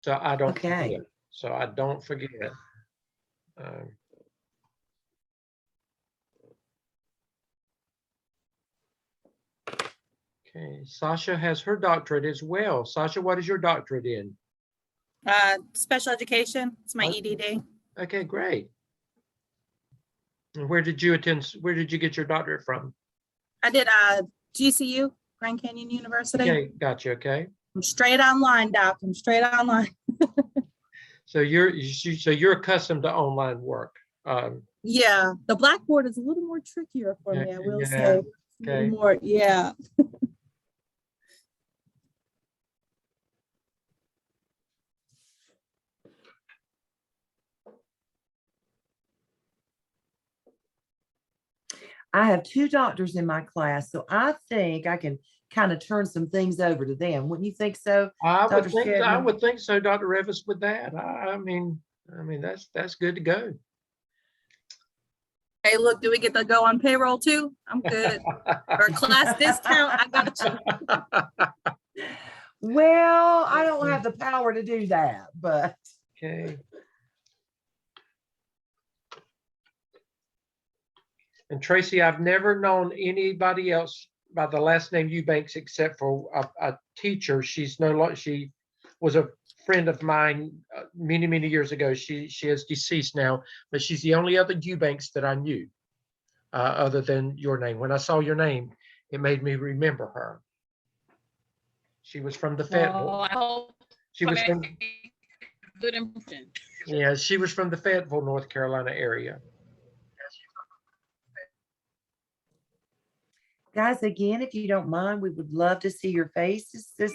so I don't Okay. forget. So I don't forget. Okay, Sasha has her doctorate as well. Sasha, what is your doctorate in? Special education. It's my Okay. EDD. Okay, great. And where did you attend? Where did you get your doctorate from? I did GCU, Grand Canyon University. Okay, gotcha. Okay, I'm straight online, Doc. I'm straight online. so you're accustomed to online work. Yeah, the Blackboard is a little more trickier for me, I will Yeah, say. It's a little okay. more, yeah. I have two doctors in my class, so I think I can kind of turn some things over to them. Wouldn't you think so? I Dr. would think so, Dr. Revis, with that. I mean, that's good to go. Hey, look, do we get to go on payroll too? I'm good. Or class discount, I got you. Well, I don't have the power to do that, but Okay. And Tracy, I've never known anybody else by the last name Eubanks except for a teacher. She's no longer, she was a friend of mine many, many years ago. She is deceased now, but she's the only other Eubanks that I knew other than your name. When I saw your name, it made me remember her. She was from the Fayetteville. Oh, I hope She was from, good impression. yeah, she was from the Fayetteville, North Carolina area. guys, again, if you don't mind, we would love to see your faces this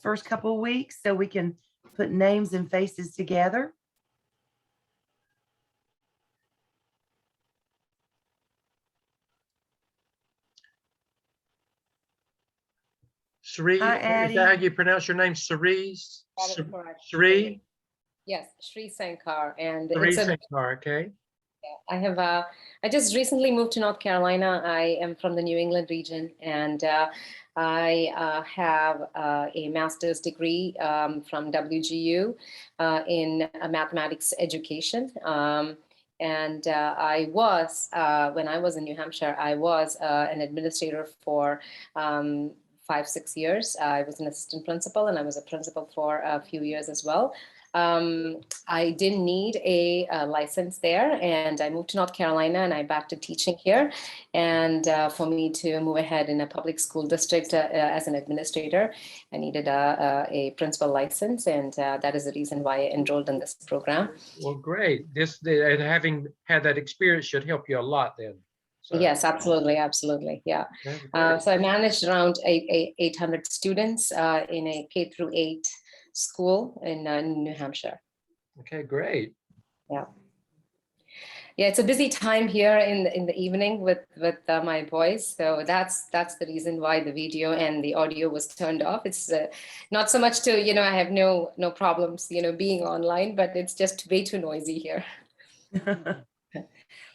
first couple of weeks so we can put names and faces together. Sri, Hi, is Addie. that how you pronounce your name? Sri? That is correct. Sri? Yes, Sri Sankar, and Sri it's a, Sankar, okay. I have I just recently moved to North Carolina. I am from the New England region, and I have a master's degree from WGU in mathematics education. And I was, when I was in New Hampshire, I was an administrator for 5-6 years. I was an assistant principal, and I was a principal for a few years as well. I didn't need a license there, and I moved to North Carolina, and I back to teaching here. And for me to move ahead in a public school district as an administrator, I needed a principal license, and that is the reason why I enrolled in this program. Well, great. And having had that experience should help you a lot then. So, Yes, absolutely, absolutely, yeah. that's great. So I managed around 800 students in a K-8 school in New Hampshire. Okay, great. Yeah, it's a busy time here in the evening with my boys. So that's the reason why the video and the audio was turned off. It's not so much to, I have no problems, being online, but it's just way too noisy here.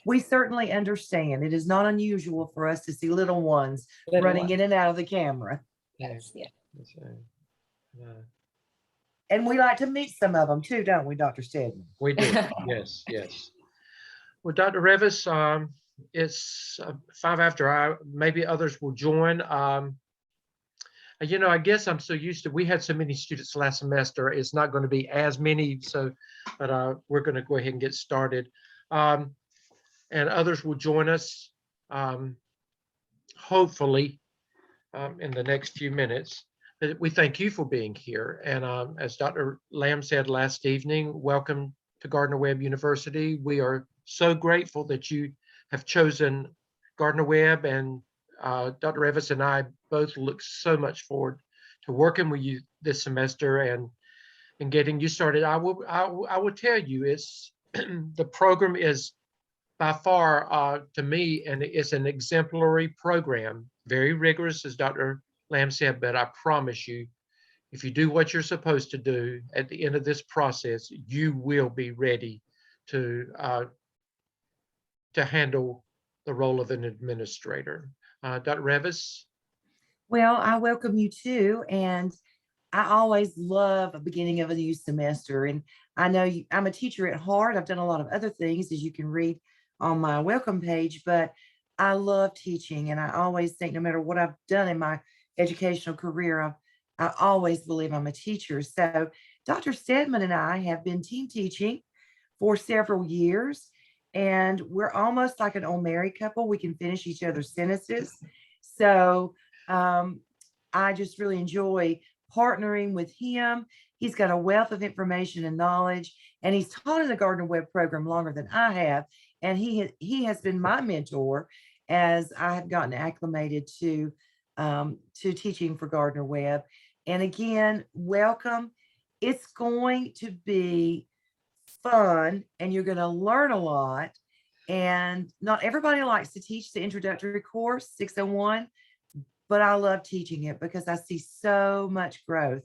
We certainly understand. It is not unusual for us to see little ones Little running one. in and out of the camera. Yes, yeah. And we like to meet some of them too, don't we, Dr. Stedman? We do. Yes, yes. Well, Dr. Revis, it's 5 after. Maybe others will join. I guess I'm so used to, we had so many students last semester, it's not going to be as many. So, but we're going to go ahead and get started. And others will join us, hopefully, in the next few minutes. We thank you for being here. And as Dr. Lamb said last evening, welcome to Gardner-Webb University. We are so grateful that you have chosen Gardner-Webb, and Dr. Revis and I both look so much forward to working with you this semester and getting you started. I will tell you, it's the program is by far, to me, and it's an exemplary program, very rigorous, as Dr. Lamb said, but I promise you, if you do what you're supposed to do at the end of this process, you will be ready to handle the role of an administrator. Dr. Revis? Well, I welcome you too. And I always love a beginning of a new semester. And I know I'm a teacher at heart. I've done a lot of other things, as you can read on my welcome page, but I love teaching. And I always think no matter what I've done in my educational career, I always believe I'm a teacher. So Dr. Stedman and I have been team teaching for several years, and we're almost like an old married couple. We can finish each other's sentences. So I just really enjoy partnering with him. He's got a wealth of information and knowledge, and he's taught in the Gardner Webb program longer than I have. And he has been my mentor as I have gotten acclimated to teaching for Gardner Webb. And again, welcome. It's going to be fun, and you're going to learn a lot. And not everybody likes to teach the introductory course 601, but I love teaching it because I see so much growth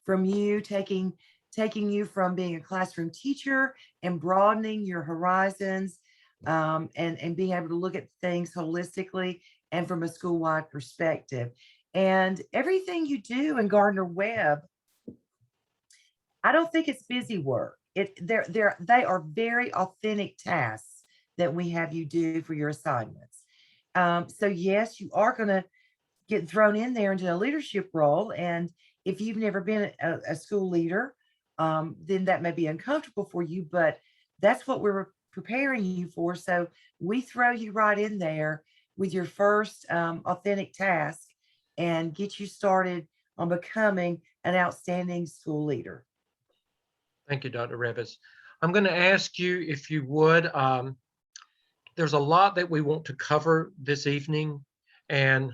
from you, taking you from being a classroom teacher and broadening your horizons, and being able to look at things holistically and from a school-wide perspective. And everything you do in Gardner Webb, I don't think it's busy work. They are very authentic tasks that we have you do for your assignments. So yes, you are going to get thrown in there into a leadership role. And if you've never been a school leader, then that may be uncomfortable for you, but that's what we're preparing you for. So we throw you right in there with your first authentic task and get you started on becoming an outstanding school leader. Thank you, Dr. Revis. I'm going to ask you if you would, there's a lot that we want to cover this evening, and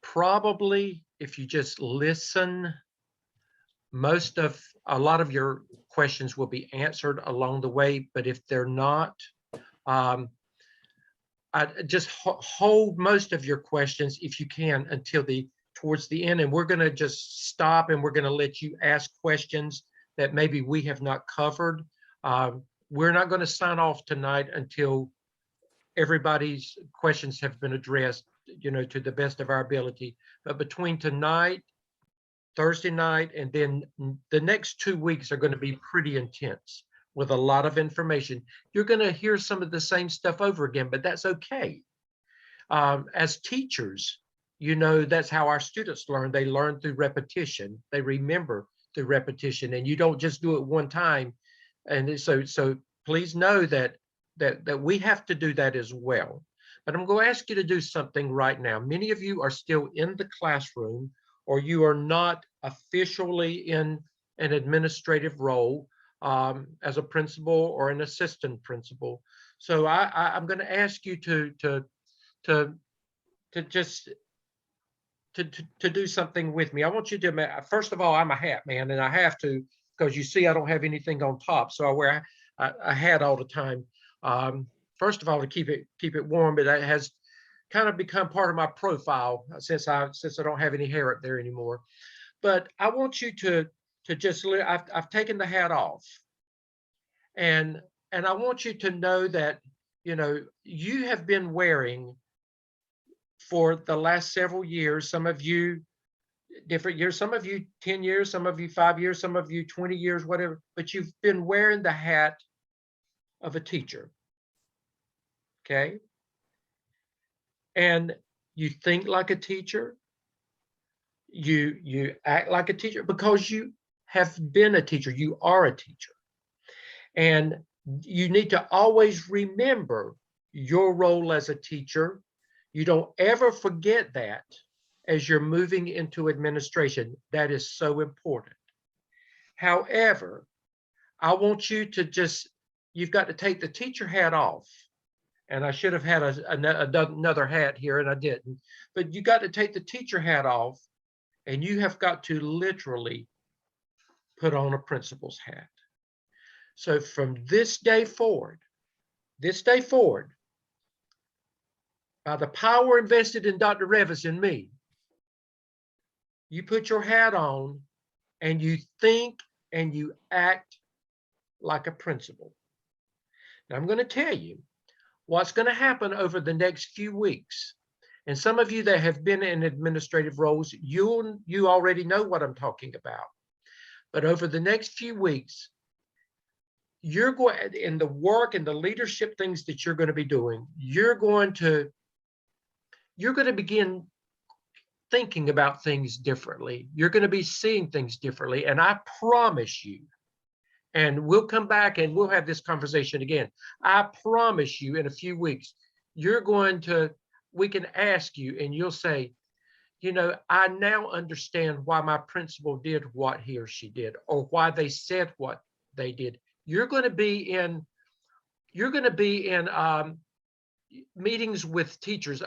probably if you just listen, a lot of your questions will be answered along the way, but if they're not, I just hold most of your questions if you can until towards the end, and we're going to just stop and we're going to let you ask questions that maybe we have not covered. We're not going to sign off tonight until everybody's questions have been addressed, to the best of our ability. But between tonight, Thursday night, and then the next 2 weeks are going to be pretty intense with a lot of information. You're going to hear some of the same stuff over again, but that's okay. As teachers, that's how our students learn. They learn through repetition. They remember through repetition, and you don't just do it one time. And so please know that we have to do that as well. But I'm going to ask you to do something right now. Many of you are still in the classroom, or you are not officially in an administrative role as a principal or an assistant principal. So I'm going to ask you to do something with me. I want you to, first of all, I'm a hat man, and I have to, because you see I don't have anything on top, so I wear a hat all the time. First of all, to keep it warm, but it has kind of become part of my profile since I don't have any hair up there anymore. But I want you to just, I've taken the hat off, and I want you to know that you have been wearing for the last several years, some of you different years, some of you 10 years, some of you 5 years, some of you 20 years, whatever, but you've been wearing the hat of a teacher. Okay. And you think like a teacher, you act like a teacher because you have been a teacher, you are a teacher. And you need to always remember your role as a teacher. You don't ever forget that as you're moving into administration. That is so important. However, I want you to you've got to take the teacher hat off. And I should have had another hat here, and I didn't. But you got to take the teacher hat off, and you have got to literally put on a principal's hat. So from this day forward, by the power invested in Dr. Revis and me, you put your hat on and you think and you act like a principal. Now I'm going to tell you what's going to happen over the next few weeks. And some of you that have been in administrative roles, you already know what I'm talking about. But over the next few weeks, you're going, in the work and the leadership things that you're going to be doing, you're going to begin thinking about things differently. You're going to be seeing things differently. And I promise you, and we'll come back and we'll have this conversation again. I promise you in a few weeks, we can ask you and you'll say, you know, I now understand why my principal did what he or she did, or why they said what they did. You're going to be in meetings with teachers,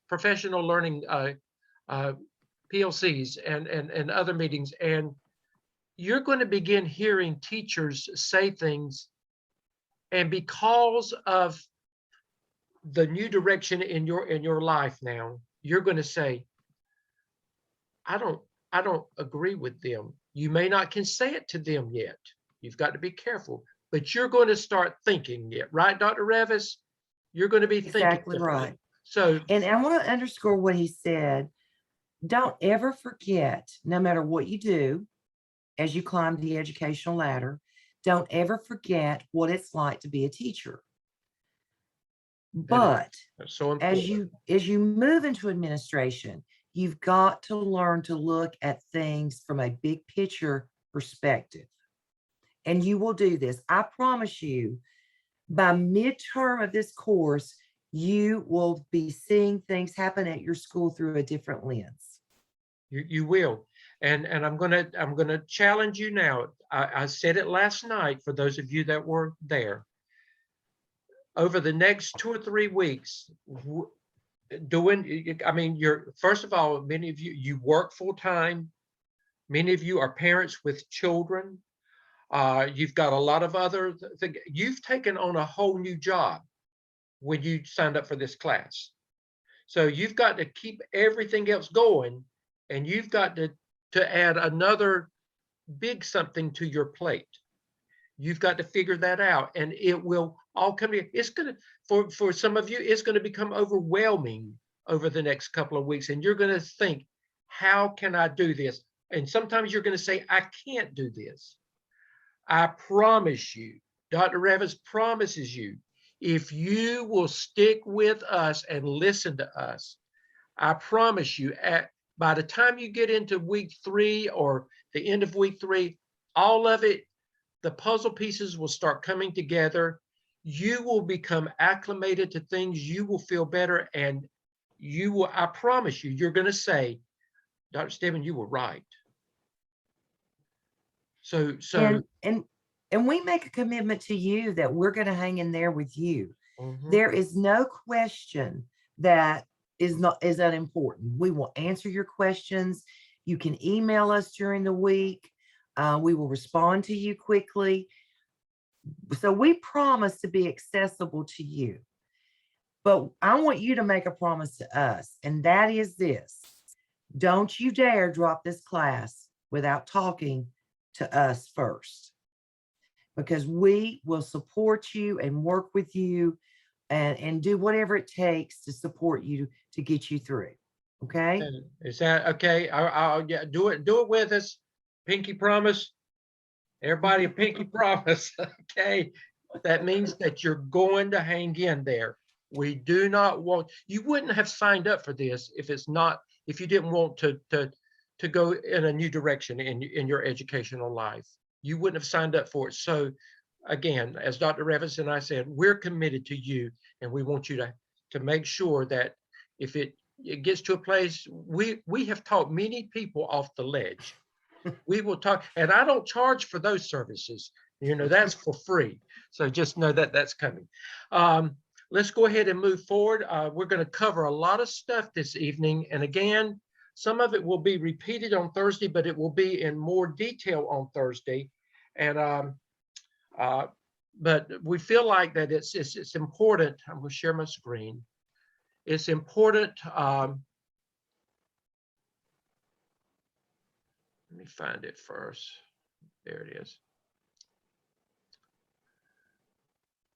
professional learning PLCs and other meetings, and you're going to begin hearing teachers say things, and because of the new direction in your life now, you're going to say, I don't agree with them. You may not can say it to them yet. You've got to be careful, but you're going to start thinking it, right, Dr. Revis? You're going to be thinking Exactly differently. right. So, And I want to underscore what he said. Don't ever forget, no matter what you do, as you climb the educational ladder, don't ever forget what it's like to be a teacher. But that's so important. as you move into administration, you've got to learn to look at things from a big picture perspective. And you will do this. I promise you, by midterm of this course, you will be seeing things happen at your school through a different lens. You will. And I'm gonna challenge you now. I said it last night for those of you that were there. Over the next 2 or 3 weeks, first of all, many of you work full time. Many of you are parents with children. You've got a lot of other things. You've taken on a whole new job when you signed up for this class. So you've got to keep everything else going, and you've got to add another big something to your plate. You've got to figure that out, and it will all come together. It's gonna, for some of you, it's gonna become overwhelming over the next couple of weeks, and you're gonna think, how can I do this? And sometimes you're gonna say, I can't do this. I promise you, Dr. Revis promises you, if you will stick with us and listen to us, I promise you, by the time you get into week 3 or the end of week 3, all of it, the puzzle pieces will start coming together. You will become acclimated to things. You will feel better, and you will, I promise you, you're going to say, Dr. Stebbins, you were right. So And we make a commitment to you that we're going to hang in there with you. mhm. There is no question that is unimportant. We will answer your questions. You can email us during the week. We will respond to you quickly. So we promise to be accessible to you. But I want you to make a promise to us, and that is this. Don't you dare drop this class without talking to us first, because we will support you and work with you and do whatever it takes to support you to get you through. Okay. Is that okay? I'll yeah, do it with us. Pinky promise. Everybody a pinky promise. Okay. That means that you're going to hang in there. We do not want, you wouldn't have signed up for this if you didn't want to go in a new direction in your educational life. You wouldn't have signed up for it. So again, as Dr. Revis and I said, we're committed to you, and we want you to make sure that if it gets to a place, we have taught many people off the ledge. We will talk, and I don't charge for those services. You know, that's for free. So just know that that's coming. Let's go ahead and move forward. We're going to cover a lot of stuff this evening. And again, some of it will be repeated on Thursday, but it will be in more detail on Thursday. And but we feel like that it's important. I'm going to share my screen. It's important. Let me find it first. There it is.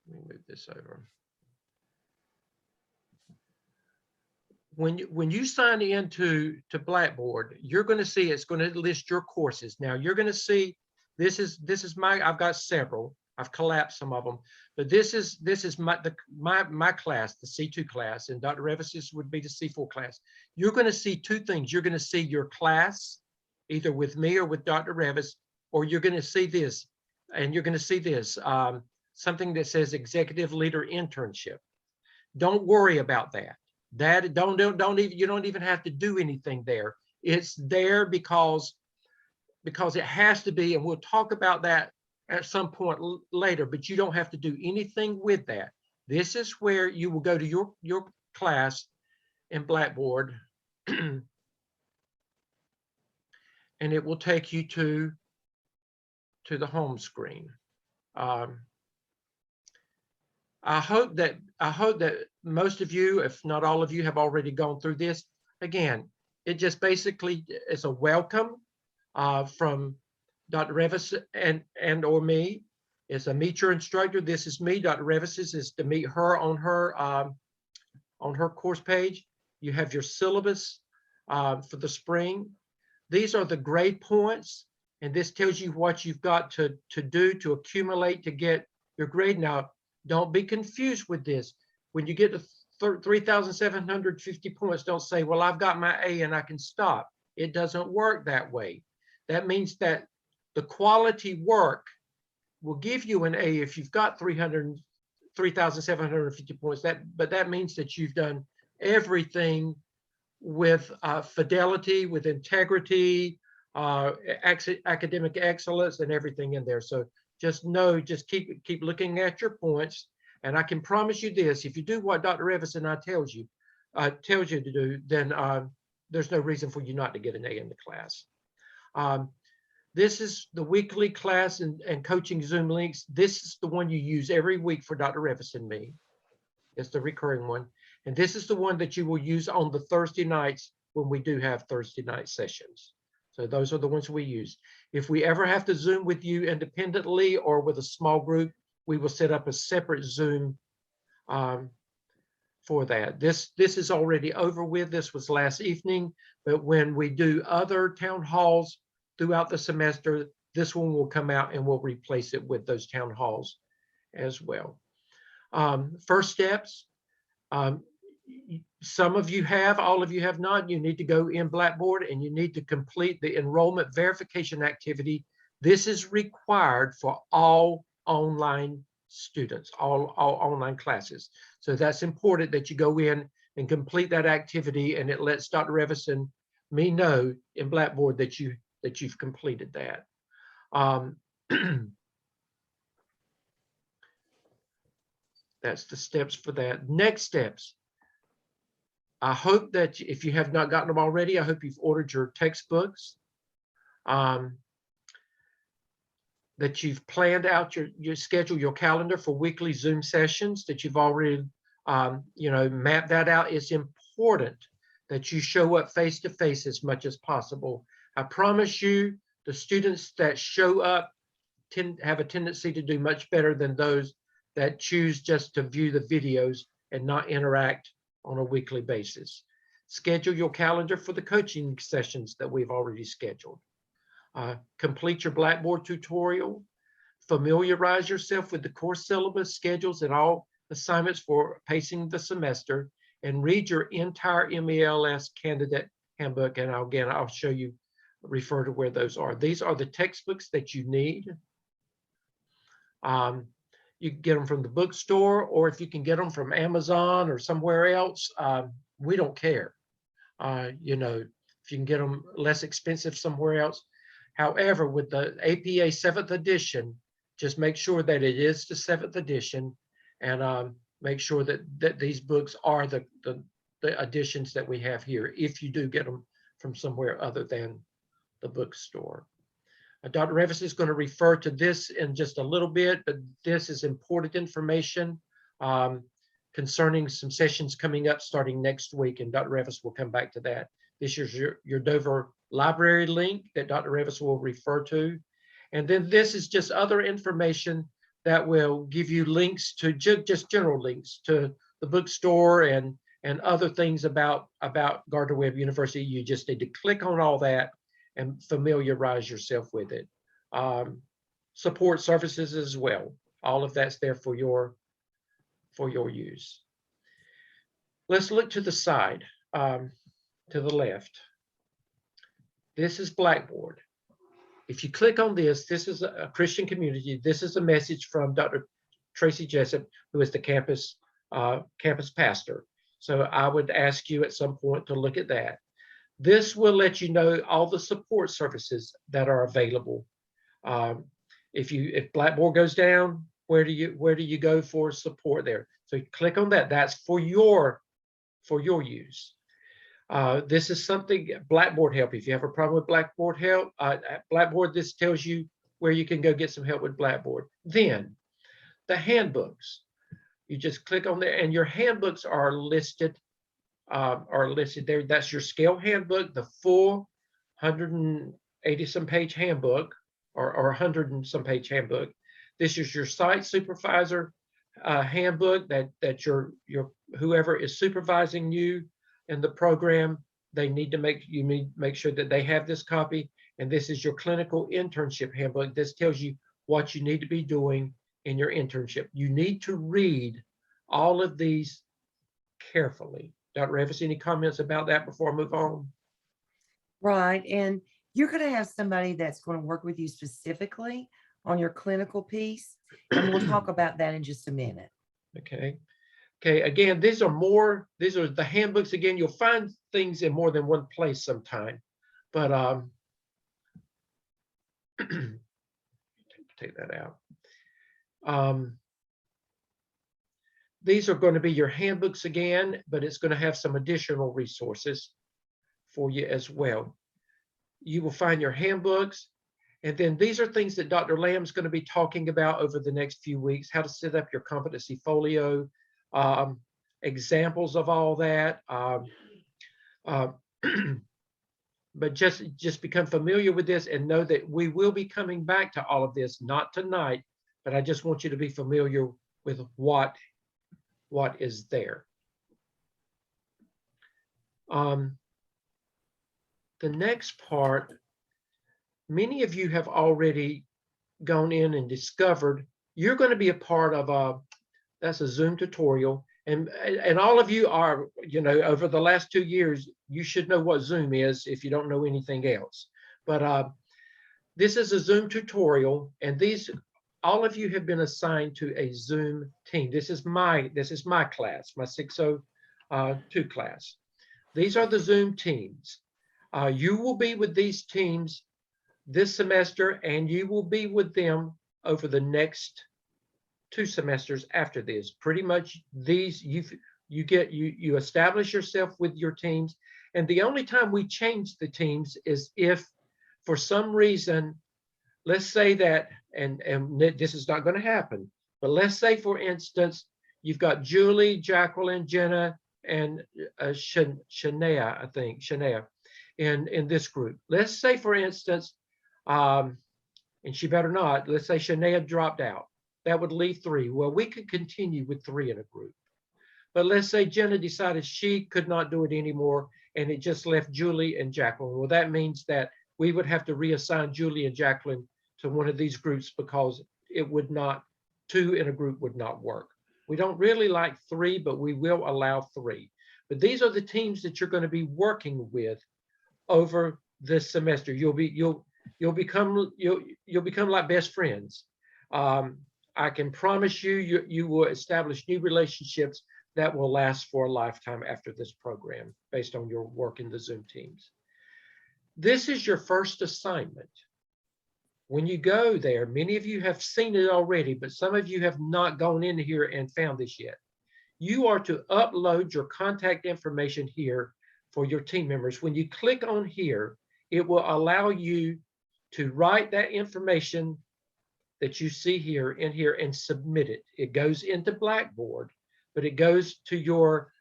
Let me move this over. when you sign into Blackboard, you're going to see it's going to list your courses. Now you're going to see this is my, I've got several. I've collapsed some of them, but this is my class, the C2 class, and Dr. Revis's would be the C4 class. You're going to see two things. You're going to see your class, either with me or with Dr. Revis, or you're going to see this, and you're going to see this, something that says Executive Leader Internship. Don't worry about that. That don't even, you don't even have to do anything there. It's there because it has to be, and we'll talk about that at some point later, but you don't have to do anything with that. This is where you will go to your class in Blackboard and it will take you to the home screen. I hope that most of you, if not all of you, have already gone through this. Again, it just basically is a welcome from Dr. Revis and or me. It's a meet your instructor. This is me. Dr. Revis's is to meet her on her course page. You have your syllabus for the spring. These are the grade points, and this tells you what you've got to do to accumulate to get your grade. Now, don't be confused with this. When you get to 3,750 points, don't say, well, I've got my A and I can stop. It doesn't work that way. That means that the quality work will give you an A if you've got 3,750 points. But that means that you've done everything with fidelity, with integrity, academic excellence, and everything in there. So just know, just keep looking at your points. And I can promise you this: if you do what Dr. Revis and I tells you to do, then there's no reason for you not to get an A in the class. This is the weekly class and coaching Zoom links. This is the one you use every week for Dr. Revis and me. It's the recurring one. And this is the one that you will use on the Thursday nights when we do have Thursday night sessions. So those are the ones we use. If we ever have to Zoom with you independently or with a small group, we will set up a separate Zoom for that. This is already over with. This was last evening, but when we do other town halls throughout the semester, this one will come out and we'll replace it with those town halls as well. First steps. Some of you have, all of you have not. You need to go in Blackboard and you need to complete the enrollment verification activity. This is required for all online students, all online classes. So that's important that you go in and complete that activity, and it lets Dr. Revis and me know in Blackboard that you've completed that. That's the steps for that. Next steps. I hope that if you have not gotten them already, I hope you've ordered your textbooks, that you've planned out your schedule, your calendar for weekly Zoom sessions, that you've already mapped that out. It's important that you show up face to face as much as possible. I promise you, the students that show up have a tendency to do much better than those that choose just to view the videos and not interact on a weekly basis. Schedule your calendar for the coaching sessions that we've already scheduled. Complete your Blackboard tutorial. Familiarize yourself with the course syllabus, schedules, and all assignments for pacing the semester, and read your entire MELS candidate handbook. And I'll show you, refer to where those are. These are the textbooks that you need. You can get them from the bookstore, or if you can get them from Amazon or somewhere else, we don't care. If you can get them less expensive somewhere else. However, with the APA 7th edition, just make sure that it is the 7th edition, and make sure that these books are the editions that we have here, if you do get them from somewhere other than the bookstore. Dr. Revis is going to refer to this in just a little bit, but this is important information concerning some sessions coming up starting next week, and Dr. Revis will come back to that. This is your Dover library link that Dr. Revis will refer to. And then this is just other information that will give you links to just general links to the bookstore and and other things about Gardner-Webb University. You just need to click on all that and familiarize yourself with it. Support services as well. All of that's there for your use. Let's look to the side, to the left. This is Blackboard. If you click on this, this is a Christian community. This is a message from Dr. Tracy Jessup, who is the campus pastor. So I would ask you at some point to look at that. This will let you know all the support services that are available. If Blackboard goes down, where do you go for support there? So you click on that. That's for your use. This is something Blackboard help. If you have a problem with Blackboard help, Blackboard, this tells you where you can go get some help with Blackboard. Then the handbooks, you just click on there and your handbooks are listed there. That's your scale handbook, the full 180 some page handbook or 100 and some page handbook. This is your site supervisor handbook that your whoever is supervising you in the program, they need to make sure that they have this copy. And this is your clinical internship handbook. This tells you what you need to be doing in your internship. You need to read all of these carefully. Dr. Revis, any comments about that before I move on? Right. And you're going to have somebody that's going to work with you specifically on your clinical piece. And we'll talk about that in just a minute. Okay. Okay, again, these are the handbooks. Again, you'll find things in more than one place sometime, but take that out. These are going to be your handbooks again, but it's going to have some additional resources for you as well. You will find your handbooks, and then these are things that Dr. Lamb's going to be talking about over the next few weeks, how to set up your competency folio, examples of all that. But just become familiar with this and know that we will be coming back to all of this, not tonight, but I just want you to be familiar with what is there. The next part, many of you have already gone in and discovered you're going to be a part of that's a Zoom tutorial. And all of you are, over the last 2 years, you should know what Zoom is if you don't know anything else. But this is a Zoom tutorial, and all of you have been assigned to a Zoom team. This is my class, my 602 class. These are the Zoom teams. You will be with these teams this semester, and you will be with them over the next 2 semesters after this. Pretty much these you establish yourself with your teams, and the only time we change the teams is if for some reason, let's say that, and this is not going to happen, but let's say for instance you've got Julie, Jacqueline, Jenna, and Shania, I think Shania in this group. Let's say for instance, and she better not, let's say Shania dropped out. That would leave 3. Well, we could continue with 3 in a group. But let's say Jenna decided she could not do it anymore, and it just left Julie and Jacqueline. Well, that means that we would have to reassign Julie and Jacqueline to one of these groups because it would not, 2 in a group would not work. We don't really like 3, but we will allow 3. But these are the teams that you're going to be working with over this semester. You'll become like best friends. I can promise you will establish new relationships that will last for a lifetime after this program based on your work in the Zoom teams. This is your first assignment. When you go there, many of you have seen it already, but some of you have not gone in here and found this yet. You are to upload your contact information here for your team members. When you click on here, it will allow you to write that information that you see here in here and submit it. It goes into Blackboard, but it goes to your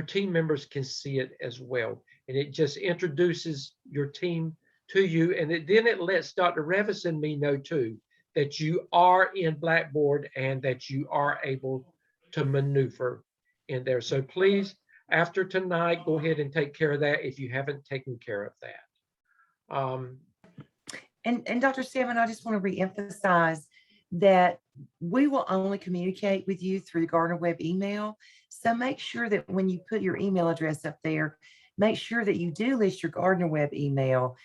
team members can see it as well. And it just introduces your team to you. And then it lets Dr. Revis and me know too, that you are in Blackboard and that you are able to maneuver in there. So please, after tonight, go ahead and take care of that if you haven't taken care of that. And Dr. Seven, I just want to reemphasize that we will only communicate with you through the Gardner Webb email. So make sure that when you put your email address up there, make sure that you do list your Gardner Webb email,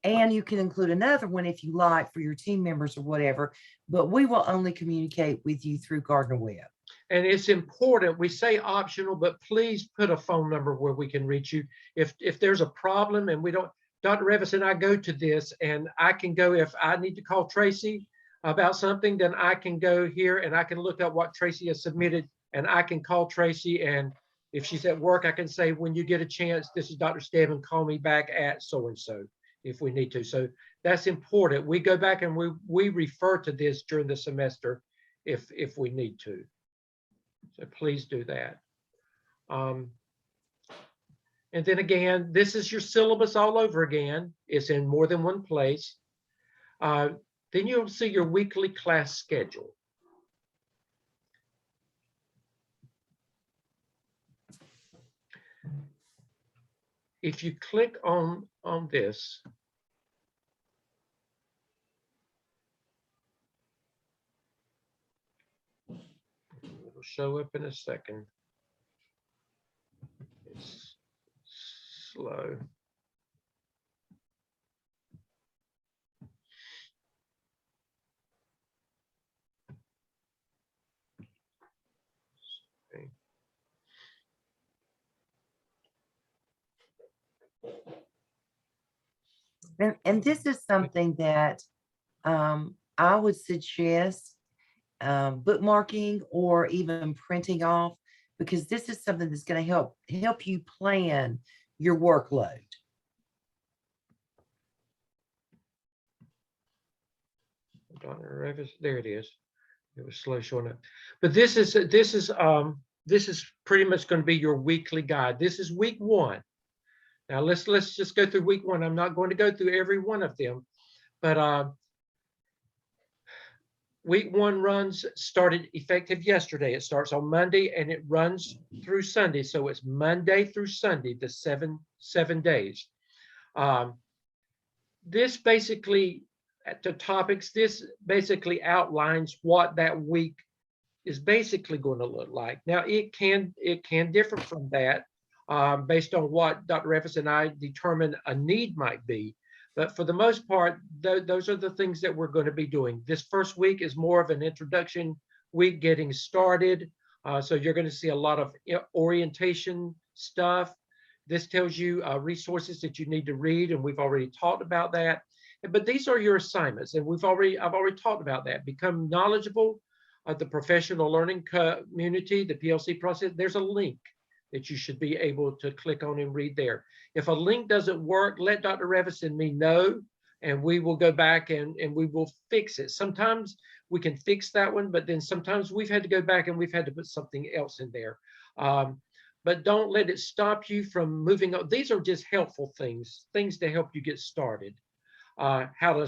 and you can include another one if you like for your team members or whatever, but we will only communicate with you through Gardner Webb. And it's important, we say optional, but please put a phone number where we can reach you. If there's a problem and we don't, Dr. Revis and I go to this, and I can go, if I need to call Tracy about something, then I can go here and I can look up what Tracy has submitted, and I can call Tracy, and if she's at work, I can say, when you get a chance, this is Dr. Stebbin, call me back at so-and-so if we need to. So that's important. We go back and we refer to this during the semester if we need to. So please do that. And then again, this is your syllabus all over again. It's in more than one place. Then you'll see your weekly class schedule. If you click on this, it'll show up in a second. It's slow. Okay. And this is something that I would suggest bookmarking or even printing off, because this is something that's going to help you plan your workload. There it is. It was slow showing up. But this is pretty much going to be your weekly guide. This is week 1. Now let's just go through week 1. I'm not going to go through every one of them, but week 1 started effective yesterday. It starts on Monday and it runs through Sunday. So it's Monday through Sunday, the seven days. This basically, the topics, this basically outlines what that week is basically going to look like. Now it can differ from that based on what Dr. Revis and I determine a need might be. But for the most part, those are the things that we're going to be doing. This first week is more of an introduction week, getting started. So you're going to see a lot of orientation stuff. This tells you resources that you need to read, and we've already talked about that. But these are your assignments, and I've already talked about that. Become knowledgeable of the professional learning community, the PLC process. There's a link that you should be able to click on and read there. If a link doesn't work, let Dr. Revis and me know, and we will go back and we will fix it. Sometimes we can fix that one, but then sometimes we've had to go back and we've had to put something else in there. But don't let it stop you from moving on. These are just helpful things to help you get started. How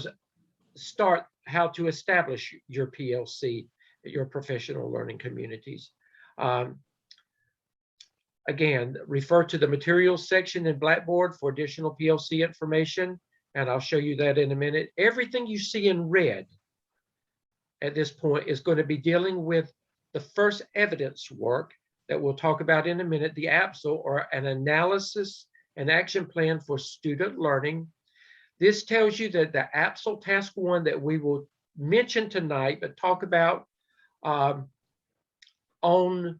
to establish your PLC, your professional learning communities. Again, refer to the materials section in Blackboard for additional PLC information, and I'll show you that in a minute. Everything you see in red at this point is going to be dealing with the first evidence work that we'll talk about in a minute, the APSL, or an analysis and action plan for student learning. This tells you that the APSL task 1 that we will mention tonight, but talk about on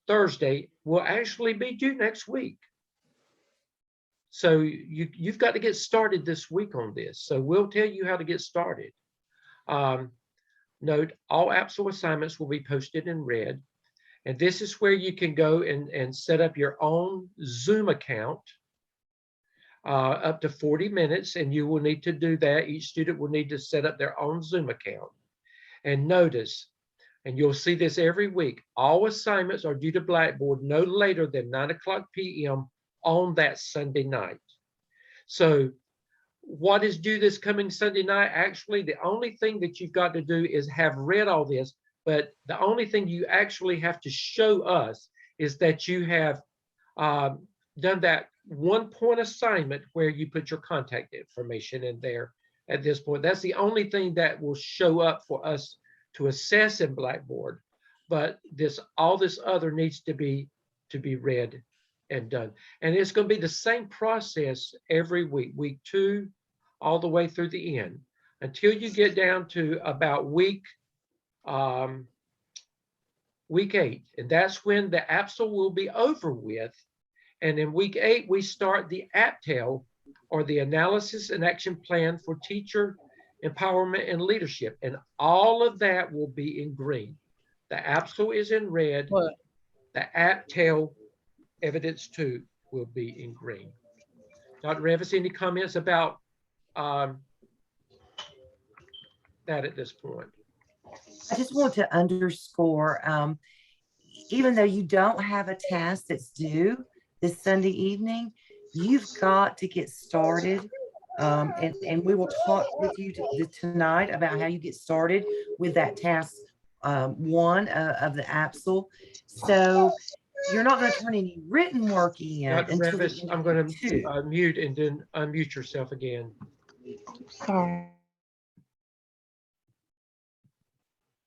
Thursday, will actually be due next week. So you've got to get started this week on this. So we'll tell you how to get started. Note, all APSL assignments will be posted in red. And this is where you can go and set up your own Zoom account up to 40 minutes. And you will need to do that. Each student will need to set up their own Zoom account. And notice, and you'll see this every week, all assignments are due to Blackboard no later than 9:00 p.m. on that Sunday night. So what is due this coming Sunday night? Actually, the only thing that you've got to do is have read all this. but the only thing you actually have to show us is that you have done that 1-point assignment where you put your contact information in there at this point. That's the only thing that will show up for us to assess in Blackboard. But all this other needs to be read and done. And it's going to be the same process every week, week 2, all the way through the end, until you get down to about week 8. And that's when the APSL will be over with. And in week 8, we start the APTEL, or the Analysis and Action Plan for Teacher Empowerment and Leadership. And all of that will be in green. The APSL is in red. What? The APTEL Evidence 2 will be in green. Dr. Revis, any comments about that at this point? I just want to underscore, even though you don't have a task that's due this Sunday evening, you've got to get started. And we will talk with you tonight about how you get started with that task 1 of the APSL. So you're not going to turn any written work in Dr. until the Revis, end I'm of going week to 2. mute and then unmute yourself again. Sorry.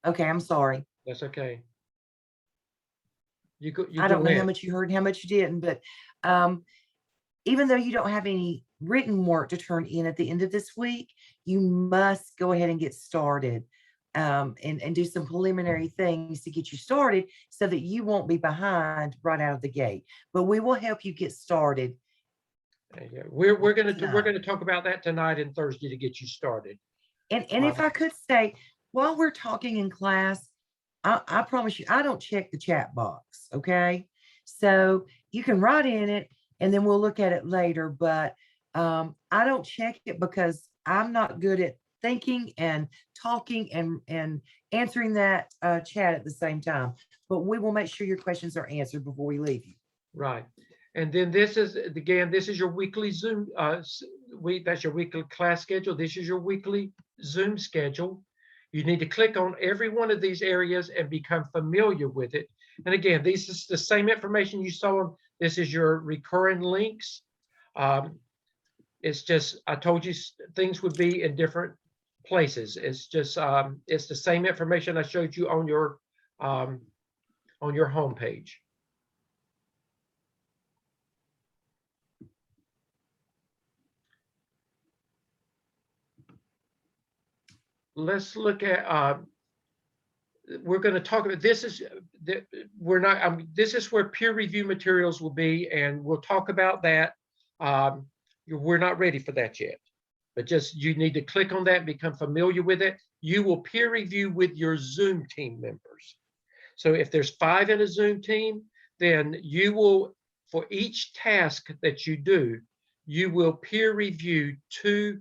Okay, I'm sorry. That's okay. You I don't go know how ahead. much you heard and how much you didn't, but even though you don't have any written work to turn in at the end of this week, you must go ahead and get started and do some preliminary things to get you started so that you won't be behind right out of the gate. But we will help you get started. Yeah, we're going to talk about that tonight and Thursday to get you started. And if I could say, while we're talking in class, I promise you, I don't check the chat box, okay? So you can write in it and then we'll look at it later, but I don't check it because I'm not good at thinking and talking and answering that chat at the same time. But we will make sure your questions are answered before we leave you. Right. And then this is your weekly Zoom, that's your weekly class schedule. This is your weekly Zoom schedule. You need to click on every one of these areas and become familiar with it. And again, this is the same information you saw. This is your recurring links. It's just, I told you things would be in different places. It's just, it's the same information I showed you on your homepage. Let's look at, we're going to talk about, this is where peer review materials will be, and we'll talk about that. We're not ready for that yet, but just, you need to click on that and become familiar with it. You will peer review with your Zoom team members. So if there's 5 in a Zoom team, then you will, for each task that you do, you will peer review 2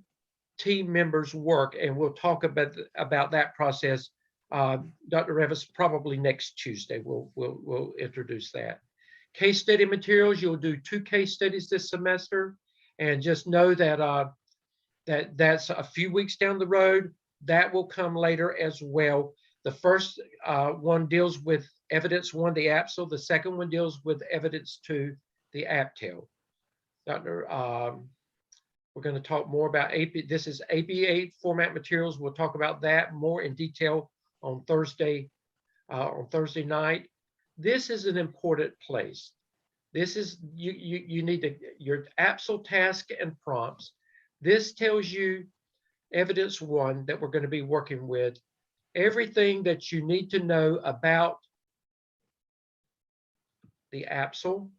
team members' work, and we'll talk about that process. Dr. Revis, probably next Tuesday, we'll introduce that. Case study materials, you'll do 2 case studies this semester, and just know that that's a few weeks down the road. That will come later as well. The first one deals with evidence 1, the APSL. The second one deals with evidence 2, the APTEL. We're going to talk more about AP. This is APA format materials. We'll talk about that more in detail on Thursday night. This is an important place. This is, you need your APSL task and prompts. This tells you evidence 1 that we're going to be working with, everything that you need to know about the APSL.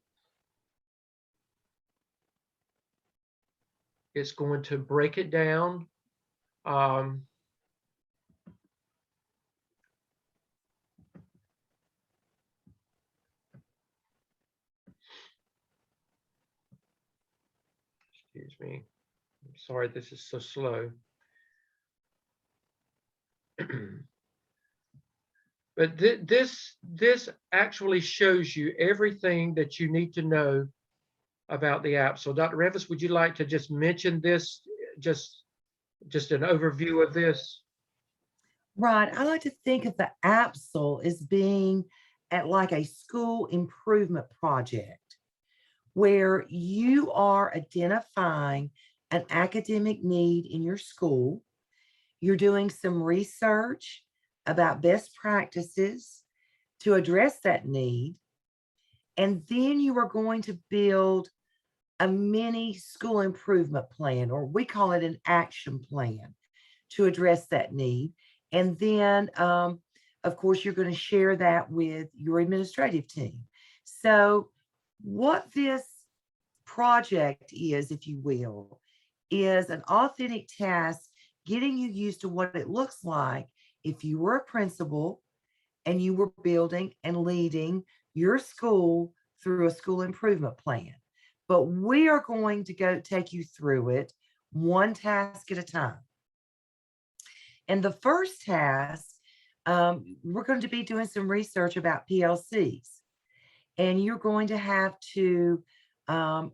It's going to break it down. Excuse me. I'm sorry, this is so slow. But this actually shows you everything that you need to know about the app. So Dr. Revis, would you like to just mention this, just an overview of this? Right. I like to think of the APSL as being at like a school improvement project where you are identifying an academic need in your school. You're doing some research about best practices to address that need. And then you are going to build a mini school improvement plan, or we call it an action plan to address that need. And then, of course, you're going to share that with your administrative team. So what this project is, if you will, is an authentic task getting you used to what it looks like if you were a principal and you were building and leading your school through a school improvement plan. But we are going to go take you through it one task at a time. And the first task, we're going to be doing some research about PLCs. And you're going to have to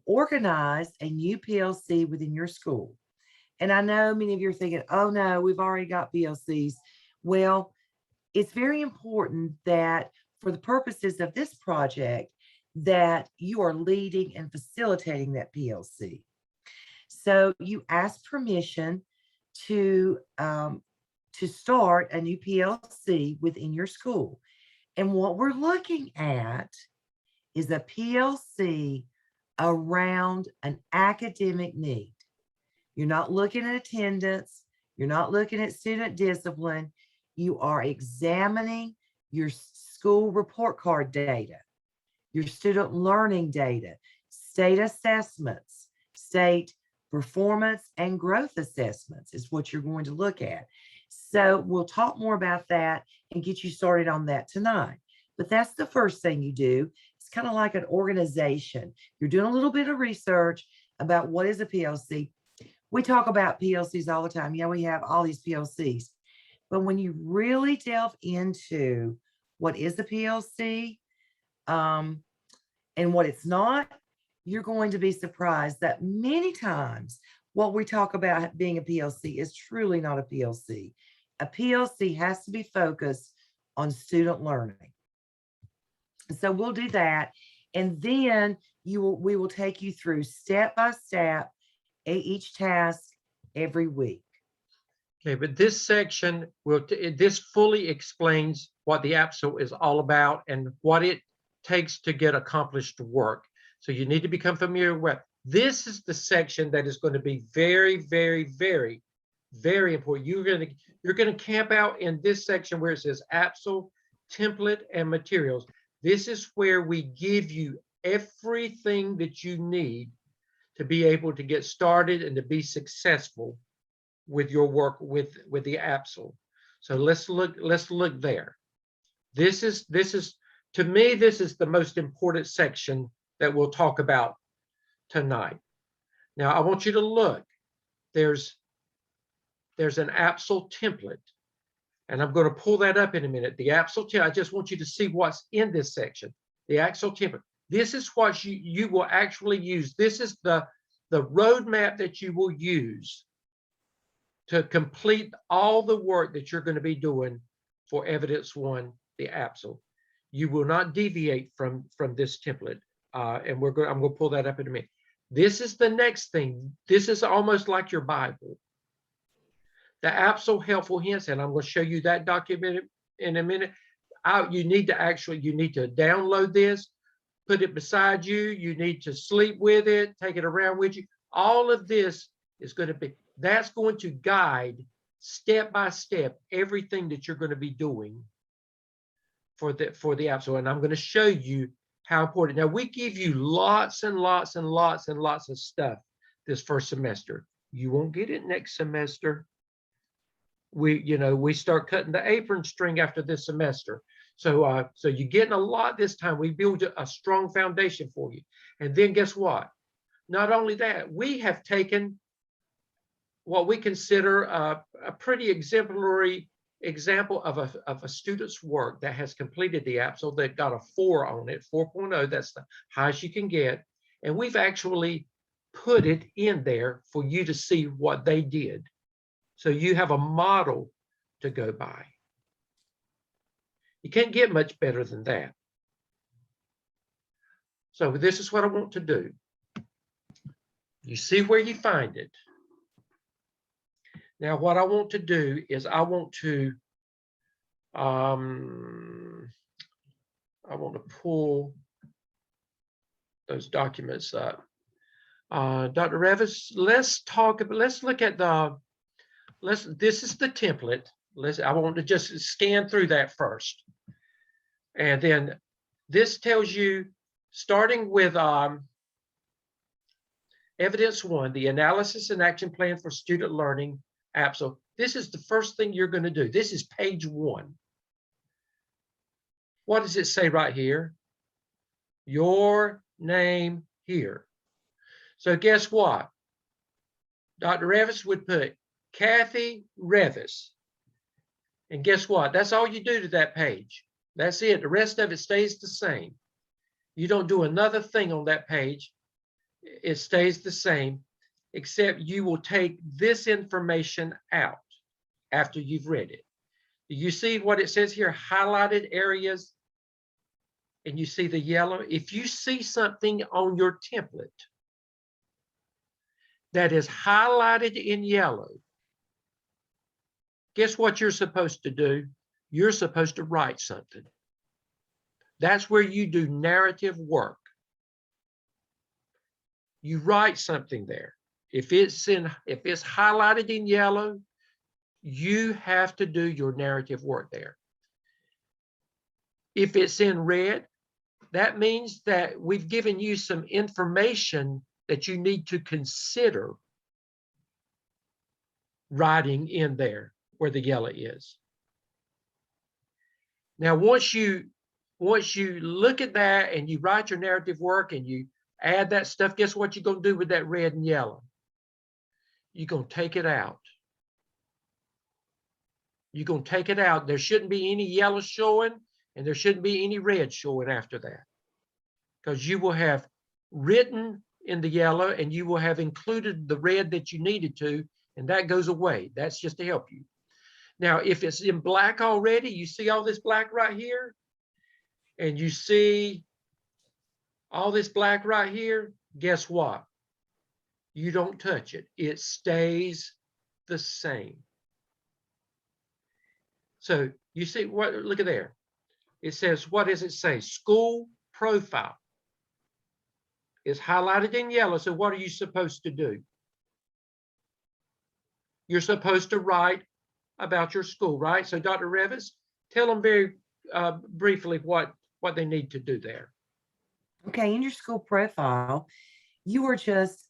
organize a new PLC within your school. And I know many of you are thinking, oh no, we've already got PLCs. Well, it's very important that for the purposes of this project, that you are leading and facilitating that PLC. So you ask permission to start a new PLC within your school. And what we're looking at is a PLC around an academic need. You're not looking at attendance. You're not looking at student discipline. You are examining your school report card data, your student learning data, state assessments, state performance and growth assessments is what you're going to look at. So we'll talk more about that and get you started on that tonight. But that's the first thing you do. It's kind of like an organization. You're doing a little bit of research about what is a PLC. We talk about PLCs all the time. Yeah, we have all these PLCs. But when you really delve into what is a PLC and what it's not, you're going to be surprised that many times what we talk about being a PLC is truly not a PLC. A PLC has to be focused on student learning. So we'll do that. And then we will take you through step by step each task every week. Okay, but this section this fully explains what the APSL is all about and what it takes to get accomplished work. So you need to become familiar with this is the section that is going to be very, very, very, very important. You're going to camp out in this section where it says APSL, template, and materials. This is where we give you everything that you need to be able to get started and to be successful with your work with the APSL. So let's look there. This is to me, this is the most important section that we'll talk about tonight. Now I want you to look. There's an APSL template, and I'm going to pull that up in a minute. The APSL template, I just want you to see what's in this section. The APSL template. This is what you will actually use. This is the roadmap that you will use to complete all the work that you're going to be doing for Evidence One, the APSL. You will not deviate from this template, and I'm going to pull that up in a minute. This is the next thing. This is almost like your Bible. The APSL helpful hints, and I'm going to show you that document in a minute. You need to download this, put it beside you. You need to sleep with it, take it around with you. All of this is going to be, that's going to guide step by step everything that you're going to be doing for the APSL. And I'm going to show you how important. Now we give you lots and lots and lots and lots of stuff this first semester. You won't get it next semester. We start cutting the apron string after this semester. So you're getting a lot this time. We build a strong foundation for you. And then guess what? Not only that, we have taken what we consider a pretty exemplary example of a student's work that has completed the APSL that got a 4 on it, 4.0. That's the highest you can get. And we've actually put it in there for you to see what they did. So you have a model to go by. You can't get much better than that. So this is what I want to do. You see where you find it. Now, what I want to do is I want to pull those documents up. Dr. Revis, let's look at this is the template. I want to just scan through that first. And then this tells you, starting with evidence 1, the analysis and action plan for student learning, APSL. This is the first thing you're going to do. This is page 1. What does it say right here? Your name here. So guess what? Dr. Revis would put Kathy Revis. And guess what? That's all you do to that page. That's it. The rest of it stays the same. You don't do another thing on that page. It stays the same, except you will take this information out after you've read it. Do you see what it says here? Highlighted areas. And you see the yellow. If you see something on your template that is highlighted in yellow, guess what you're supposed to do? You're supposed to write something. That's where you do narrative work. You write something there. If it's highlighted in yellow, you have to do your narrative work there. If it's in red, that means that we've given you some information that you need to consider writing in there where the yellow is. Now, once you look at that and you write your narrative work and you add that stuff, guess what you're going to do with that red and yellow? You're going to take it out. You're going to take it out. There shouldn't be any yellow showing, and there shouldn't be any red showing after that, because you will have written in the yellow and you will have included the red that you needed to, and that goes away. That's just to help you. Now, if it's in black already, you see all this black right here, and you see all this black right here, guess what? You don't touch it. It stays the same. So you see what, look at there. It says, what does it say? School profile. It's highlighted in yellow. So what are you supposed to do? You're supposed to write about your school, right? So Dr. Revis, tell them very briefly what they need to do there. Okay, in your school profile, you are just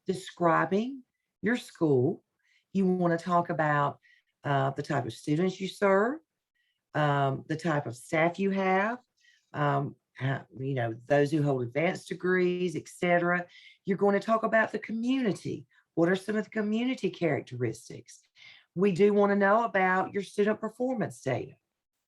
describing your school. You want to talk about the type of students you serve, the type of staff you have, you know, those who hold advanced degrees, etc. You're going to talk about the community. What are some of the community characteristics? We do want to know about your student performance data.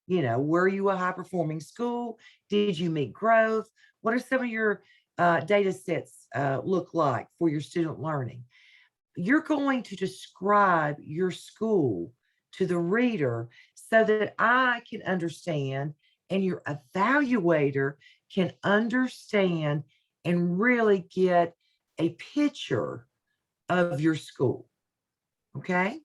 You know, were you a high performing school? Did you meet growth? What are some of your data sets look like for your student learning? You're going to describe your school to the reader so that I can understand and your evaluator can understand and really get a picture of your school. Okay?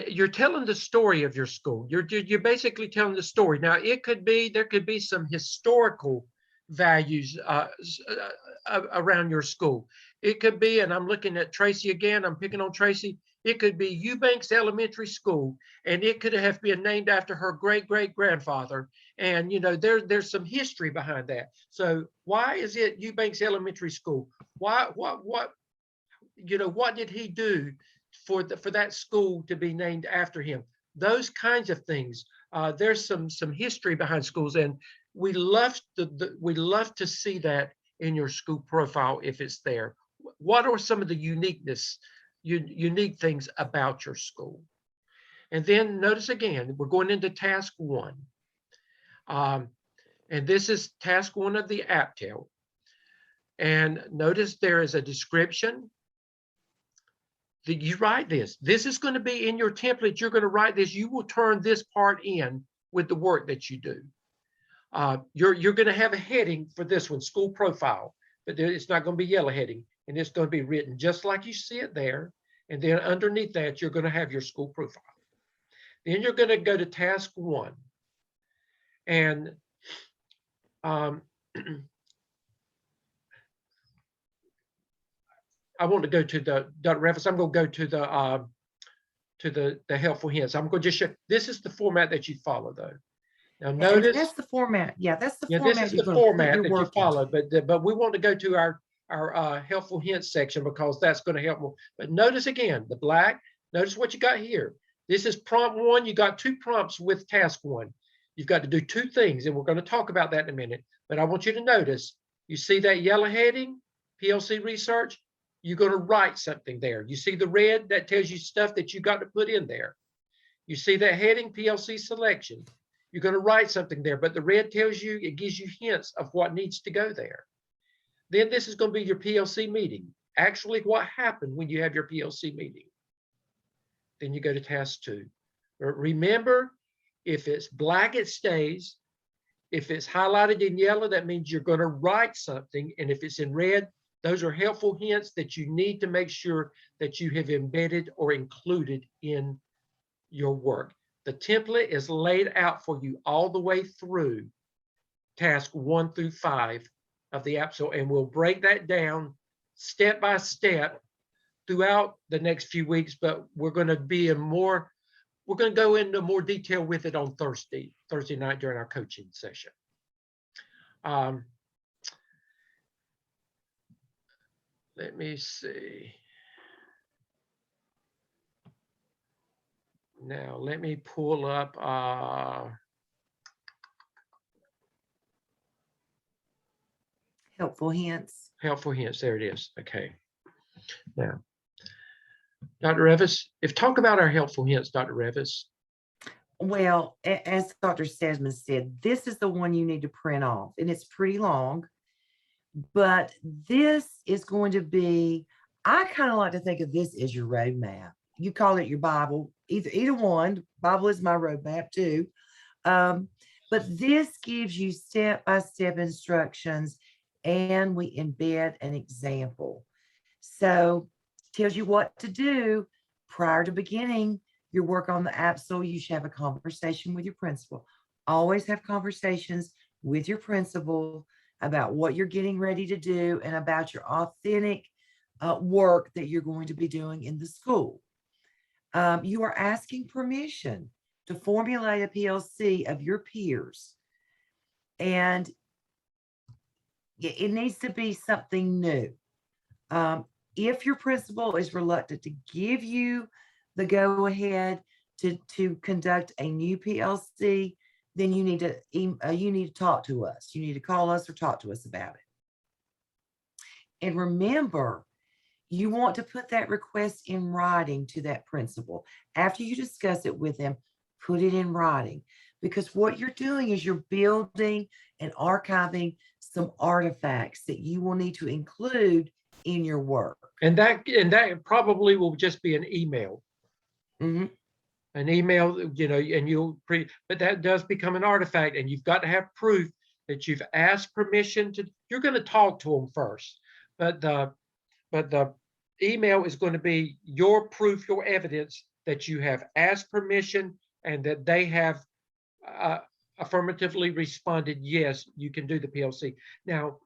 You're telling the story of your school. You're basically telling the story. Now, there could be some historical values around your school. It could be, and I'm looking at Tracy again, I'm picking on Tracy. It could be Eubanks Elementary School, and it could have been named after her great-great-grandfather. And, you know, there's some history behind that. So why is it Eubanks Elementary School? What did he do for that school to be named after him? Those kinds of things. There's some history behind schools, and we love to see that in your school profile if it's there. What are some of the unique things about your school? And then notice again, we're going into task 1. And this is task 1 of the APTEL. And notice there is a description. That you write this. This is going to be in your template. You're going to write this. You will turn this part in with the work that you do. You're going to have a heading for this one, school profile, but it's not going to be yellow heading, and it's going to be written just like you see it there. And then underneath that, you're going to have your school profile. Then you're going to go to task 1. And I want to go to Dr. Revis. I'm going to go to the helpful hints. I'm going to just show, this is the format that you follow though. Now And notice, that's the format. Yeah, that's the yeah, format. this is you're the gonna put format your that you work follow, into. but we want to go to our helpful hints section because that's going to help more. But notice again, the black, notice what you got here. This is prompt 1. You got 2 prompts with task 1. You've got to do 2 things, and we're going to talk about that in a minute. But I want you to notice, you see that yellow heading, PLC research, you're going to write something there. You see the red, that tells you stuff that you got to put in there. You see that heading, PLC selection, you're going to write something there, but the red tells you, it gives you hints of what needs to go there. Then this is going to be your PLC meeting. Actually, what happened when you have your PLC meeting? Then you go to task 2. Remember, if it's black, it stays. If it's highlighted in yellow, that means you're going to write something. And if it's in red, those are helpful hints that you need to make sure that you have embedded or included in your work. The template is laid out for you all the way through task 1 through 5 of the app. And we'll break that down step by step throughout the next few weeks, but we're going to go into more detail with it on Thursday night during our coaching session. Let me see. Now, let me pull up Helpful hints. helpful hints. There it is. Okay. Now, Dr. Revis, talk about our helpful hints, Dr. Revis. Well, as Dr. Stedman said, this is the one you need to print off, and it's pretty long. But this is going to be, I kind of like to think of this as your roadmap. You call it your Bible, either one. Bible is my roadmap too. But this gives you step-by-step instructions, and we embed an example. So tells you what to do prior to beginning your work on the app. So you should have a conversation with your principal. Always have conversations with your principal about what you're getting ready to do and about your authentic work that you're going to be doing in the school. You are asking permission to formulate a PLC of your peers. And it needs to be something new. If your principal is reluctant to give you the go ahead to conduct a new PLC, then you need to talk to us. You need to call us or talk to us about it. And remember, you want to put that request in writing to that principal. After you discuss it with them, put it in writing, because what you're doing is you're building and archiving some artifacts that you will need to include in your work. And that probably will just be an email. Mm-hmm. An email, and but that does become an artifact, and you've got to have proof that you've asked permission to. You're going to talk to them first, but the email is going to be your proof, your evidence that you have asked permission and that they have affirmatively responded, yes, you can do the PLC. Now,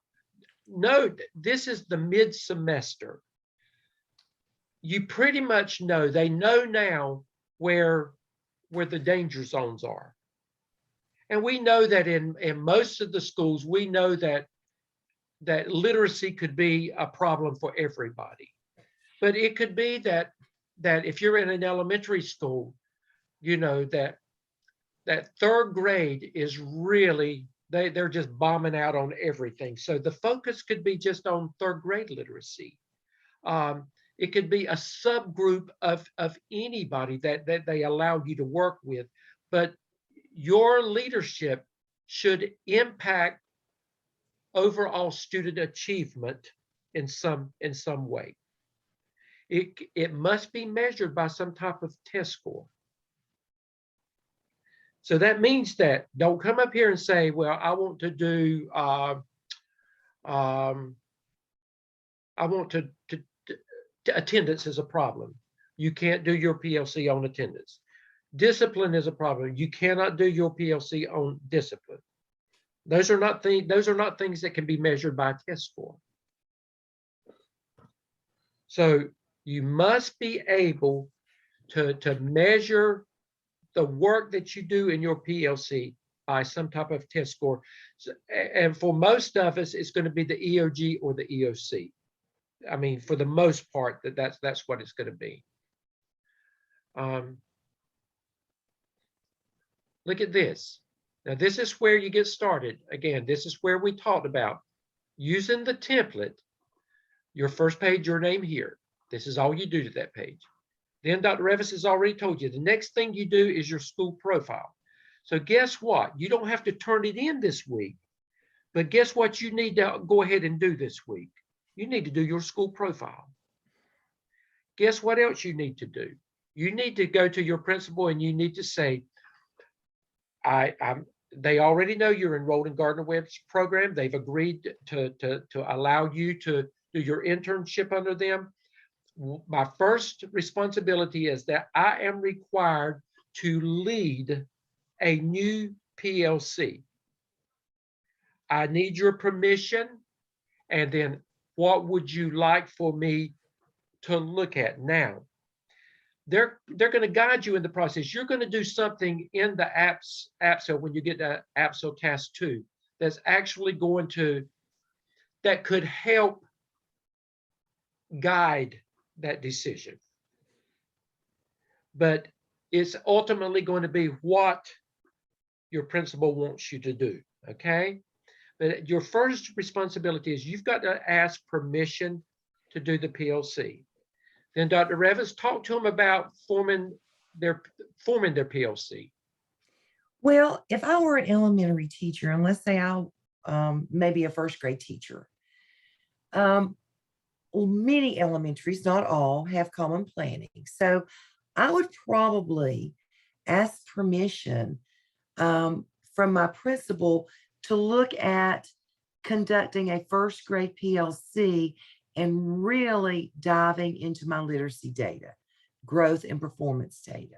note, this is the mid-semester. You pretty much know, they know now where the danger zones are. And we know that in most of the schools, we know that literacy could be a problem for everybody. But it could be that if you're in an elementary school, that 3rd grade is really, they're just bombing out on everything. So the focus could be just on 3rd grade literacy. It could be a subgroup of anybody that they allow you to work with, but your leadership should impact overall student achievement in some way. It must be measured by some type of test score. So that means that don't come up here and say, well, I want to do, I want attendance is a problem. You can't do your PLC on attendance. Discipline is a problem. You cannot do your PLC on discipline. Those are not things that can be measured by a test score. So you must be able to measure the work that you do in your PLC by some type of test score. And for most of us, it's going to be the EOG or the EOC. I mean, for the most part, that's what it's going to be. Look at this. Now, this is where you get started. Again, this is where we talked about using the template. Your first page, your name here. This is all you do to that page. Then Dr. Revis has already told you the next thing you do is your school profile. So guess what? You don't have to turn it in this week, but guess what you need to go ahead and do this week? You need to do your school profile. Guess what else you need to do? You need to go to your principal and you need to say, they already know you're enrolled in Gardner-Webb's program. They've agreed to allow you to do your internship under them. My first responsibility is that I am required to lead a new PLC. I need your permission. And then what would you like for me to look at now? They're going to guide you in the process. You're going to do something in the APSO when you get to APSO Task 2 that's actually that could help guide that decision. But it's ultimately going to be what your principal wants you to do, okay? But your first responsibility is you've got to ask permission to do the PLC. Then Dr. Revis, talk to them about forming their PLC. Well, if I were an elementary teacher, and let's say I'll maybe a first grade teacher, many elementaries, not all, have common planning. So I would probably ask permission from my principal to look at conducting a first grade PLC and really diving into my literacy data, growth and performance data.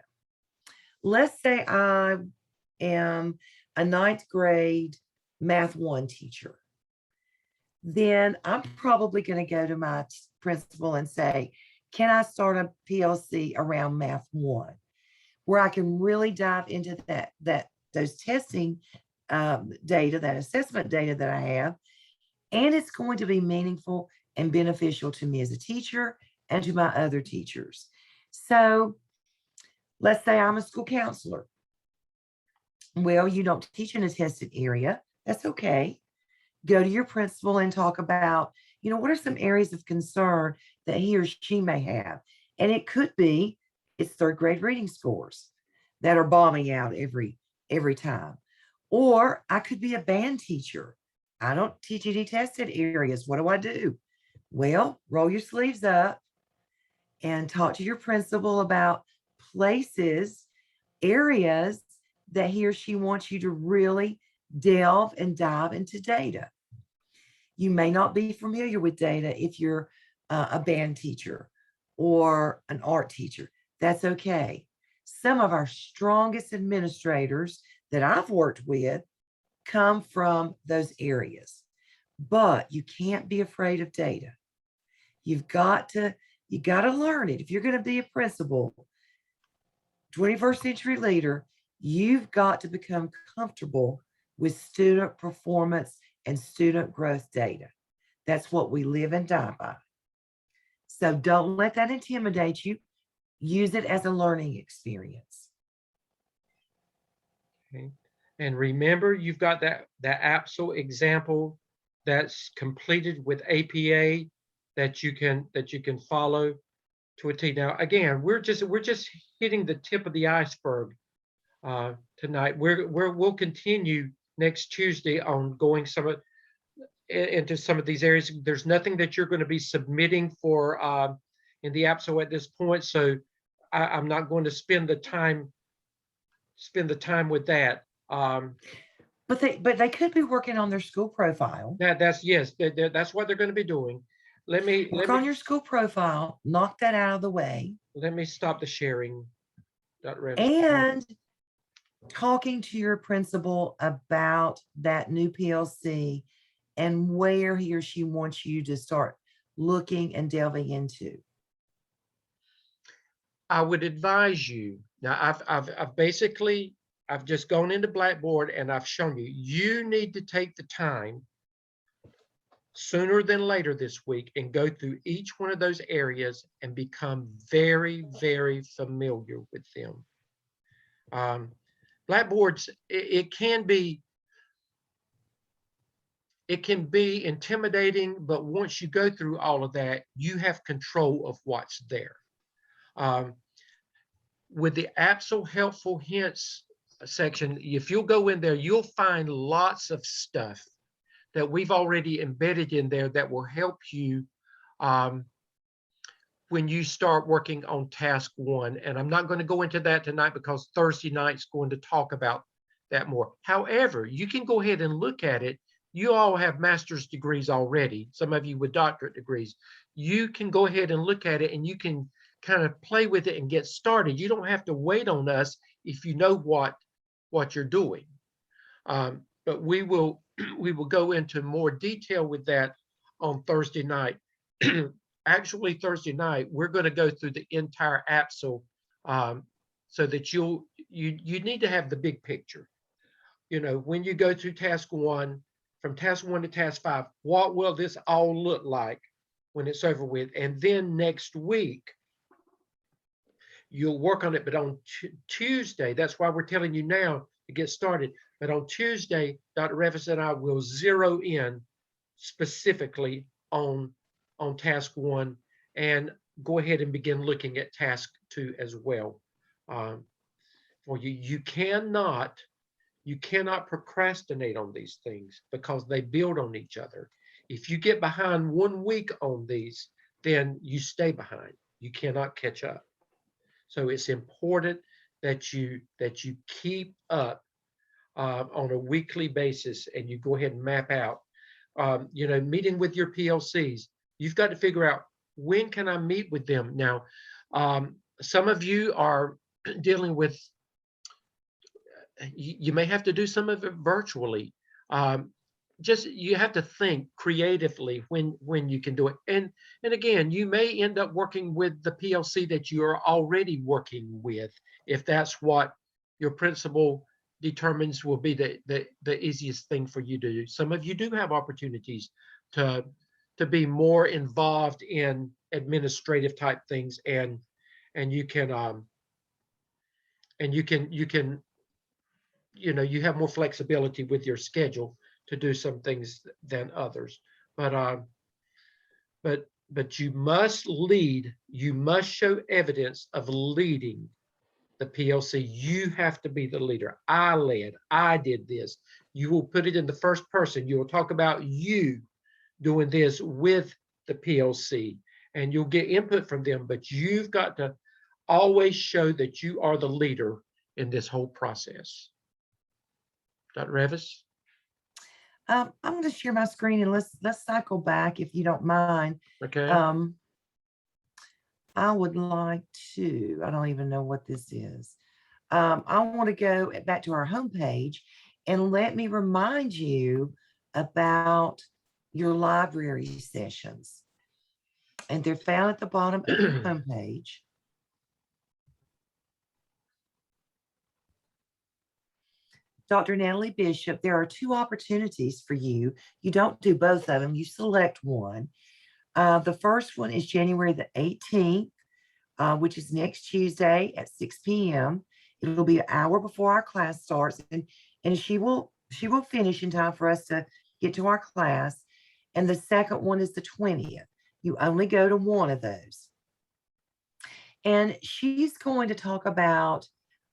Let's say I am a 9th grade Math 1 teacher. Then I'm probably going to go to my principal and say, can I start a PLC around Math 1, where I can really dive into those testing data, that assessment data that I have, and it's going to be meaningful and beneficial to me as a teacher and to my other teachers. So let's say I'm a school counselor. Well, you don't teach in a tested area. That's okay. Go to your principal and talk about, what are some areas of concern that he or she may have? And it could be it's 3rd grade reading scores that are bombing out every time. Or I could be a band teacher. I don't teach any tested areas. What do I do? Well, roll your sleeves up and talk to your principal about places, areas that he or she wants you to really delve and dive into data. You may not be familiar with data if you're a band teacher or an art teacher. That's okay. Some of our strongest administrators that I've worked with come from those areas, but you can't be afraid of data. You got to learn it. If you're going to be a principal, 21st century leader, you've got to become comfortable with student performance and student growth data. That's what we live and die by. So don't let that intimidate you. Use it as a learning experience. Okay. And remember, you've got that APSO example that's completed with APA that you can follow to a T. Now, again, we're just hitting the tip of the iceberg tonight. We'll continue next Tuesday on going into some of these areas. There's nothing that you're going to be submitting for in the APSO at this point, so I'm not going to spend the time spend the time with that. But they could be working on their school profile. That's, yes, that's what they're going to be doing. Let me, Work on your school profile, knock that out of the way, let me stop the sharing. Dr. Revis. and talking to your principal about that new PLC and where he or she wants you to start looking and delving into. I would advise you, now I've basically, I've just gone into Blackboard and I've shown you, you need to take the time sooner than later this week and go through each one of those areas and become very, very familiar with them. Blackboards, it can be intimidating, but once you go through all of that, you have control of what's there. With the Absol Helpful Hints section, if you'll go in there, you'll find lots of stuff that we've already embedded in there that will help you when you start working on task 1. And I'm not going to go into that tonight because Thursday night's going to talk about that more. However, you can go ahead and look at it. You all have master's degrees already, some of you with doctorate degrees. You can go ahead and look at it and you can kind of play with it and get started. You don't have to wait on us if you know what you're doing. But we will go into more detail with that on Thursday night. Actually, Thursday night, we're going to go through the entire Absol so that you need to have the big picture. You know, when you go through task 1, from task 1 to task 5, what will this all look like when it's over with? And then next week, you'll work on it, but on Tuesday, that's why we're telling you now to get started. But on Tuesday, Dr. Revis and I will zero in specifically on task 1 and go ahead and begin looking at task 2 as well. For you cannot procrastinate on these things because they build on each other. If you get behind 1 week on these, then you stay behind. You cannot catch up. So it's important that you keep up on a weekly basis and you go ahead and map out. Meeting with your PLCs, you've got to figure out, when can I meet with them? Now, some of you are dealing with, you may have to do some of it virtually. You have to think creatively when you can do it. And again, you may end up working with the PLC that you are already working with, if that's what your principal determines will be the easiest thing for you to do. Some of you do have opportunities to be more involved in administrative type things, and you have more flexibility with your schedule to do some things than others. But you must lead. You must show evidence of leading the PLC. You have to be the leader. I led. I did this. You will put it in the first person. You will talk about you doing this with the PLC, and you'll get input from them. But you've got to always show that you are the leader in this whole process. Dr. Revis? I'm going to share my screen and let's cycle back if you don't mind. Okay. I would like to, I don't even know what this is. I want to go back to our homepage and let me remind you about your library sessions. And they're found at the bottom of the homepage. Dr. Natalie Bishop, there are 2 opportunities for you. You don't do both of them, you select one. The first one is January the 18th, which is next Tuesday at 6 p.m. It'll be an hour before our class starts, and she will finish in time for us to get to our class. And the second one is the 20th. You only go to one of those. And she's going to talk about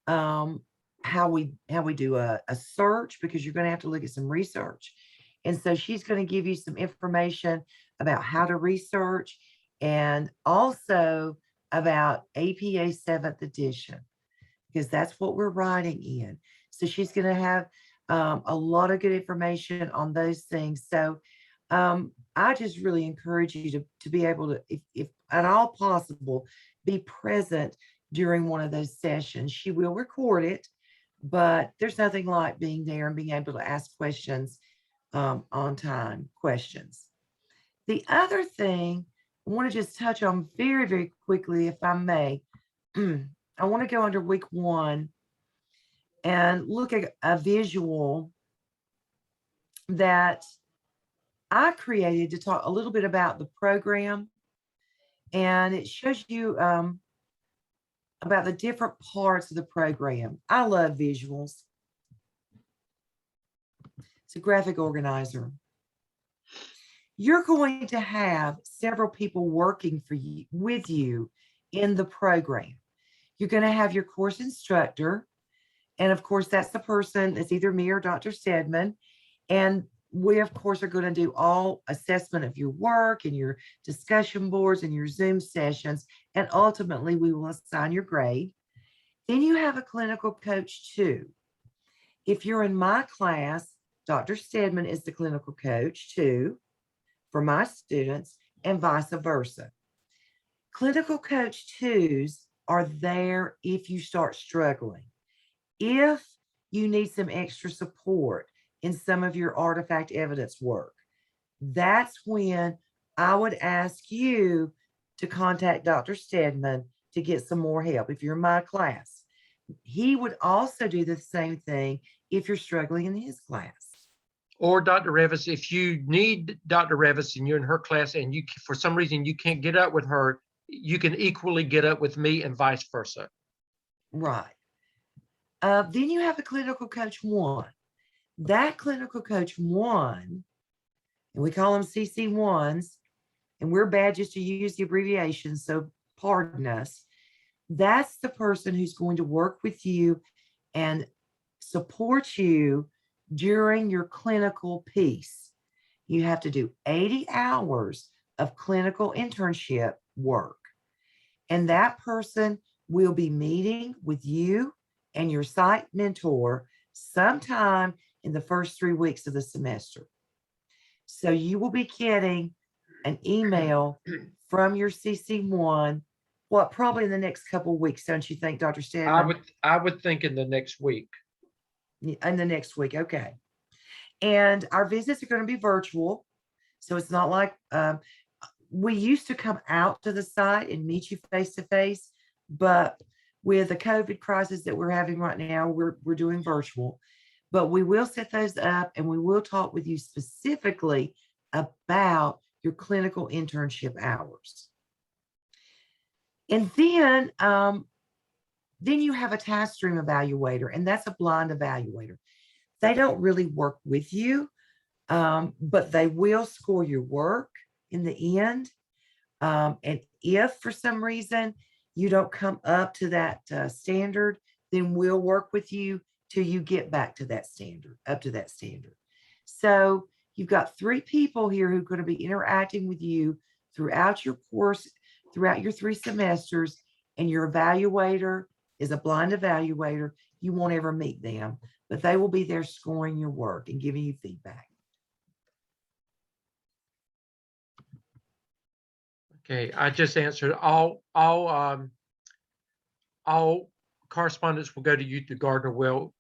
how we do a search, because you're going to have to look at some research. And so she's going to give you some information about how to research, and also about APA 7th edition. because that's what we're writing in. So she's going to have a lot of good information on those things. So I just really encourage you to be able to, if at all possible, be present during one of those sessions. She will record it, but there's nothing like being there and being able to ask questions on time questions. The other thing I want to just touch on very, very quickly, if I may, I want to go under week 1 and look at a visual that I created to talk a little bit about the program. And it shows you about the different parts of the program. I love visuals. It's a graphic organizer. You're going to have several people working for you, with you in the program. You're going to have your course instructor. And of course, that's the person that's either me or Dr. Stedman. And we, of course, are going to do all assessment of your work and your discussion boards and your Zoom sessions. And ultimately, we will assign your grade. Then you have a clinical coach too. If you're in my class, Dr. Stedman is the clinical coach too for my students, and vice versa. Clinical coach twos are there if you start struggling. If you need some extra support in some of your artifact evidence work, that's when I would ask you to contact Dr. Stedman to get some more help. If you're in my class, he would also do the same thing if you're struggling in his class. Or Dr. Revis, if you need Dr. Revis and you're in her class and you, for some reason, you can't get up with her, you can equally get up with me and vice versa. Right. Then you have a clinical coach 1. That clinical coach 1, and we call them CC1s, and we're bad just to use the abbreviation, so pardon us. That's the person who's going to work with you and support you during your clinical piece. You have to do 80 hours of clinical internship work. And that person will be meeting with you and your site mentor sometime in the first 3 weeks of the semester. So you will be getting an email from your CC1, probably in the next couple of weeks, don't you think, Dr. Stedman? I would think in the next week. In the next week, okay. And our visits are going to be virtual. So it's not like we used to come out to the site and meet you face to face, but with the COVID crisis that we're having right now, we're doing virtual. But we will set those up and we will talk with you specifically about your clinical internship hours. And then you have a task stream evaluator, and that's a blind evaluator. They don't really work with you, but they will score your work in the end. And if for some reason you don't come up to that standard, then we'll work with you till you get back to that standard, up to that standard. So you've got 3 people here who are going to be interacting with you throughout your course, throughout your 3 semesters, and your evaluator is a blind evaluator. You won't ever meet them, but they will be there scoring your work and giving you feedback. Okay, I just answered all correspondence will go to you through Gardner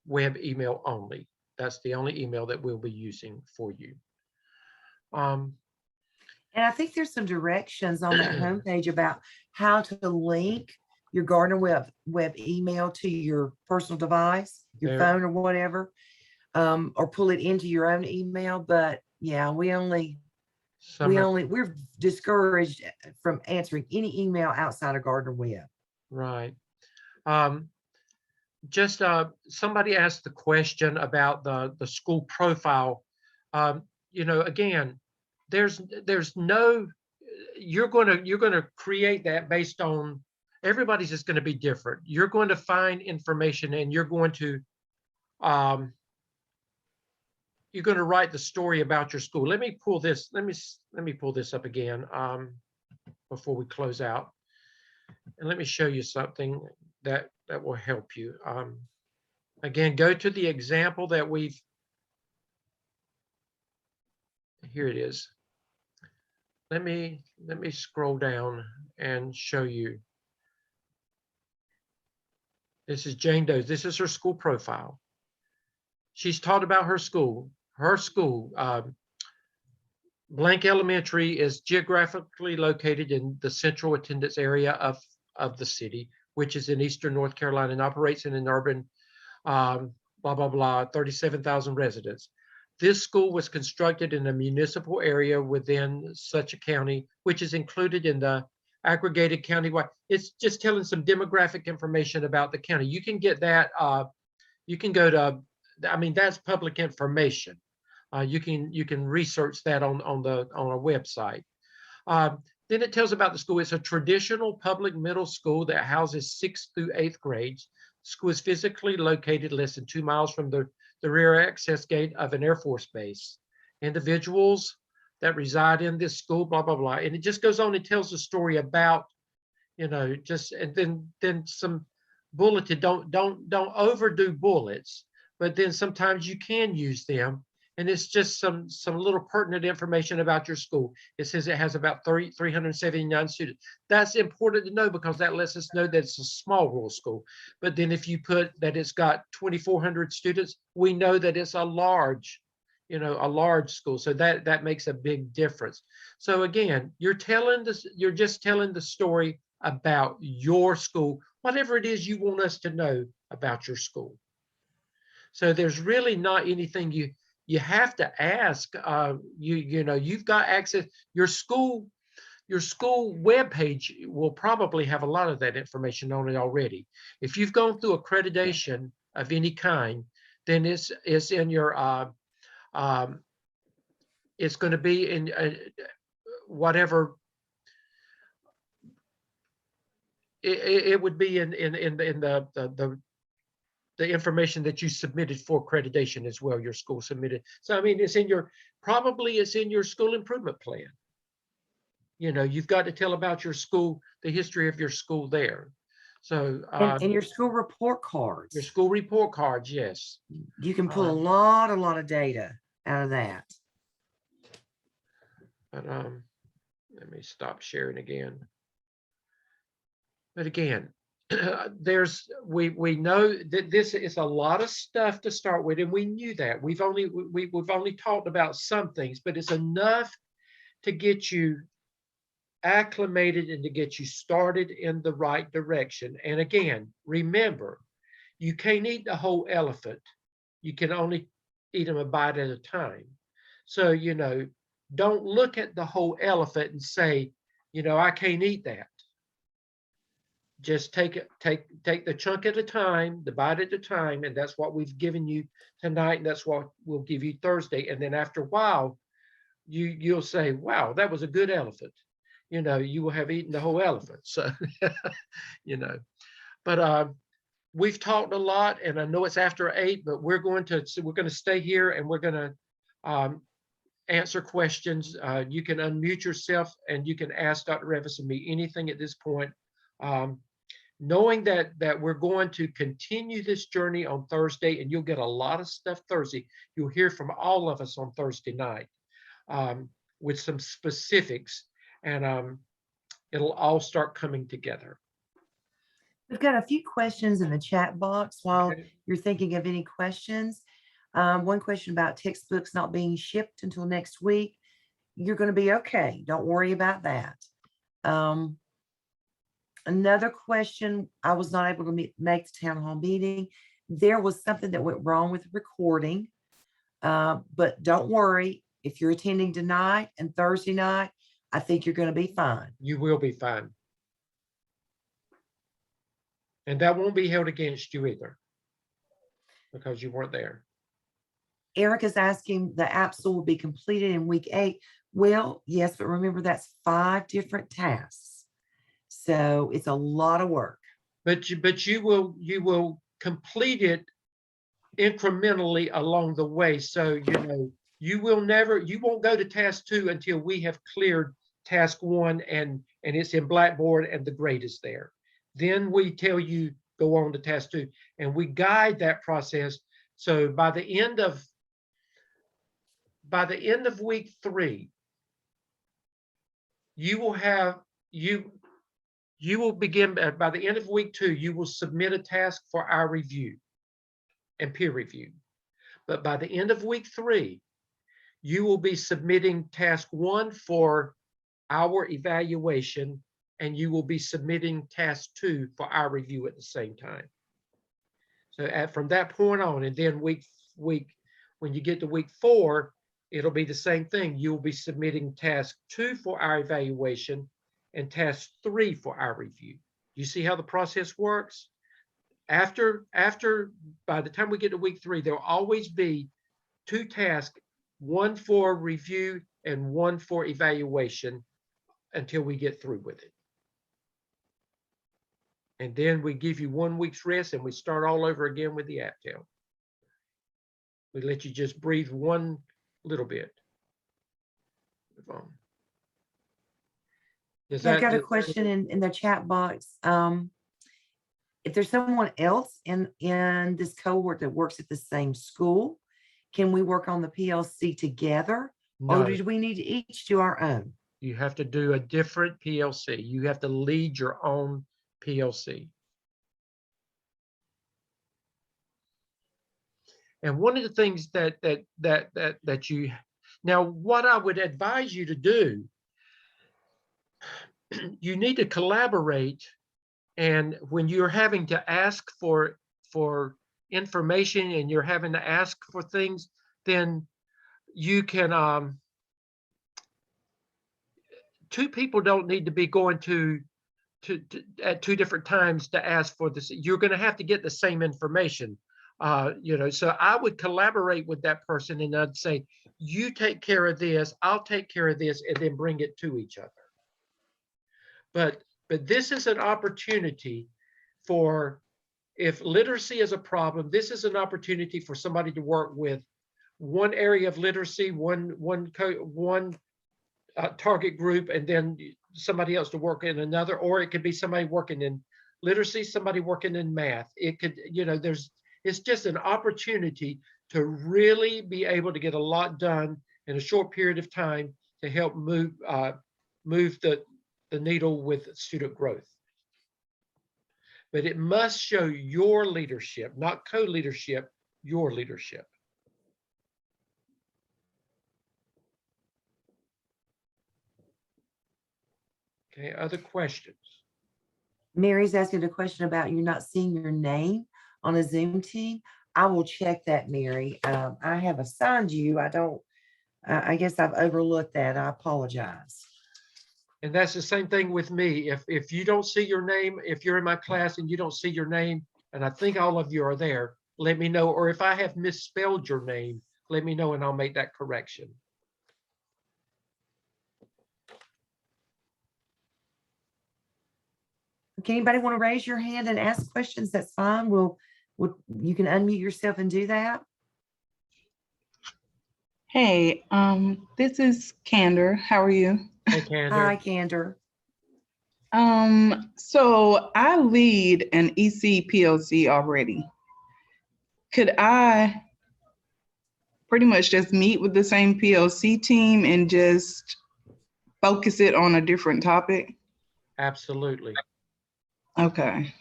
Web email only. That's the only email that we'll be using for you. And I think there's some directions on that homepage about how to link your Gardner Web email to your personal device, your phone or whatever, or pull it into your own email. But yeah, we're discouraged from answering any email outside of Gardner Web. Right. Just somebody asked the question about the school profile. Again, there's no, you're going to create that based on, everybody's just going to be different. You're going to find information and you're going to write the story about your school. Let me pull this up again before we close out. And let me show you something that will help you. Again, go to the example that here it is. Let me scroll down and show you. This is Jane Doe. This is her school profile. She's taught about her school. Her school, Blank Elementary, is geographically located in the central attendance area of the city, which is in eastern North Carolina, and operates in an urban, blah, blah, blah, 37,000 residents. This school was constructed in a municipal area within such a county, which is included in the aggregated countywide. It's just telling some demographic information about the county. You can get that. You can go to, I mean, that's public information. You can research that on a website. Then it tells about the school. It's a traditional public middle school that houses 6th through 8th grades. School is physically located less than 2 miles from the rear access gate of an Air Force base. Individuals that reside in this school, blah, blah, blah. And it just goes on and tells the story about, you know, just, and then some bulleted, don't overdo bullets, but then sometimes you can use them. And it's just some little pertinent information about your school. It says it has about 379 students. That's important to know because that lets us know that it's a small rural school. But then if you put that it's got 2,400 students, we know that it's a large, you know, a large school. So that makes a big difference. So again, you're just telling the story about your school, whatever it is you want us to know about your school. So there's really not anything you have to ask. You know, you've got access. Your school webpage will probably have a lot of that information on it already. If you've gone through accreditation of any kind, then it's in your it's going to be in whatever it would be in the information that you submitted for accreditation as well, your school submitted. So, I mean, it's in your school improvement plan. You know, you've got to tell about your school, the history of your school there. So, And your school report cards. your school report cards, yes. You can pull a lot of data out of that. But let me stop sharing again. But again, we know that this is a lot of stuff to start with, and we knew that. We've only talked about some things, but it's enough to get you acclimated and to get you started in the right direction. And again, remember, you can't eat the whole elephant. You can only eat them a bite at a time. So, you know, don't look at the whole elephant and say, you know, I can't eat that. Just take the chunk at a time, the bite at a time, and that's what we've given you tonight, and that's what we'll give you Thursday. And then after a while, you'll say, wow, that was a good elephant. You know, you will have eaten the whole elephant. So, you know, but we've talked a lot, and I know it's after 8, but we're going to stay here, and we're going to answer questions. You can unmute yourself, and you can ask Dr. Revis and me anything at this point. Knowing that we're going to continue this journey on Thursday, and you'll get a lot of stuff Thursday. You'll hear from all of us on Thursday night with some specifics, and it'll all start coming together. We've got a few questions in the chat box while Okay. you're thinking of any questions. One question about textbooks not being shipped until next week. You're going to be okay. Don't worry about that. Another question, I was not able to make the town hall meeting. There was something that went wrong with the recording, but don't worry. If you're attending tonight and Thursday night, I think you're going to be fine. You will be fine. And that won't be held against you either, because you weren't there. Eric is asking, the APSL will be completed in week 8. Well, yes, but remember that's 5 different tasks. So it's a lot of work. But you will complete it incrementally along the way. So, you know, you won't go to task 2 until we have cleared task 1 and it's in Blackboard and the grade is there. Then we tell you go on to task 2. And we guide that process. So by the end of week 3, you will begin, by the end of week 2, you will submit a task for our review and peer review. But by the end of week 3, you will be submitting task 1 for our evaluation, and you will be submitting task 2 for our review at the same time. So from that point on, and then when you get to week 4, it'll be the same thing. You'll be submitting task 2 for our evaluation and task 3 for our review. You see how the process works? By the time we get to week 3, there'll always be 2 tasks, 1 for review and 1 for evaluation until we get through with it. And then we give you 1 week's rest and we start all over again with the APTEL. We let you just breathe one little bit. Move on. I've got a question in the chat box. If there's someone else in this cohort that works at the same school, can we work on the PLC together? No, Or do we need to each do our own? you have to do a different PLC. You have to lead your own PLC. And one of the things that you, now what I would advise you to do, you need to collaborate. And when you're having to ask for information and you're having to ask for things, then you can, 2 people don't need to be going to at 2 different times to ask for this. You're going to have to get the same information. So I would collaborate with that person and I'd say, you take care of this, I'll take care of this, and then bring it to each other. But this is an opportunity for, if literacy is a problem, this is an opportunity for somebody to work with one area of literacy, one target group, and then somebody else to work in another, or it could be somebody working in literacy, somebody working in math. It could, it's just an opportunity to really be able to get a lot done in a short period of time to help move the needle with student growth. But it must show your leadership, not co-leadership, your leadership. Okay, other questions? Mary's asking a question about you not seeing your name on a Zoom team. I will check that, Mary. I have assigned you. I guess I've overlooked that. I apologize. And that's the same thing with me. If you don't see your name, if you're in my class and you don't see your name, and I think all of you are there, let me know. Or if I have misspelled your name, let me know and I'll make that correction. Okay, anybody want to raise your hand and ask questions? That's fine. You can unmute yourself and do that. Hey, this is Candor. How are you? Hey, Candor. Hi, Candor. So I lead an EC PLC already. Could I pretty much just meet with the same PLC team and just focus it on a different topic? Absolutely. Okay.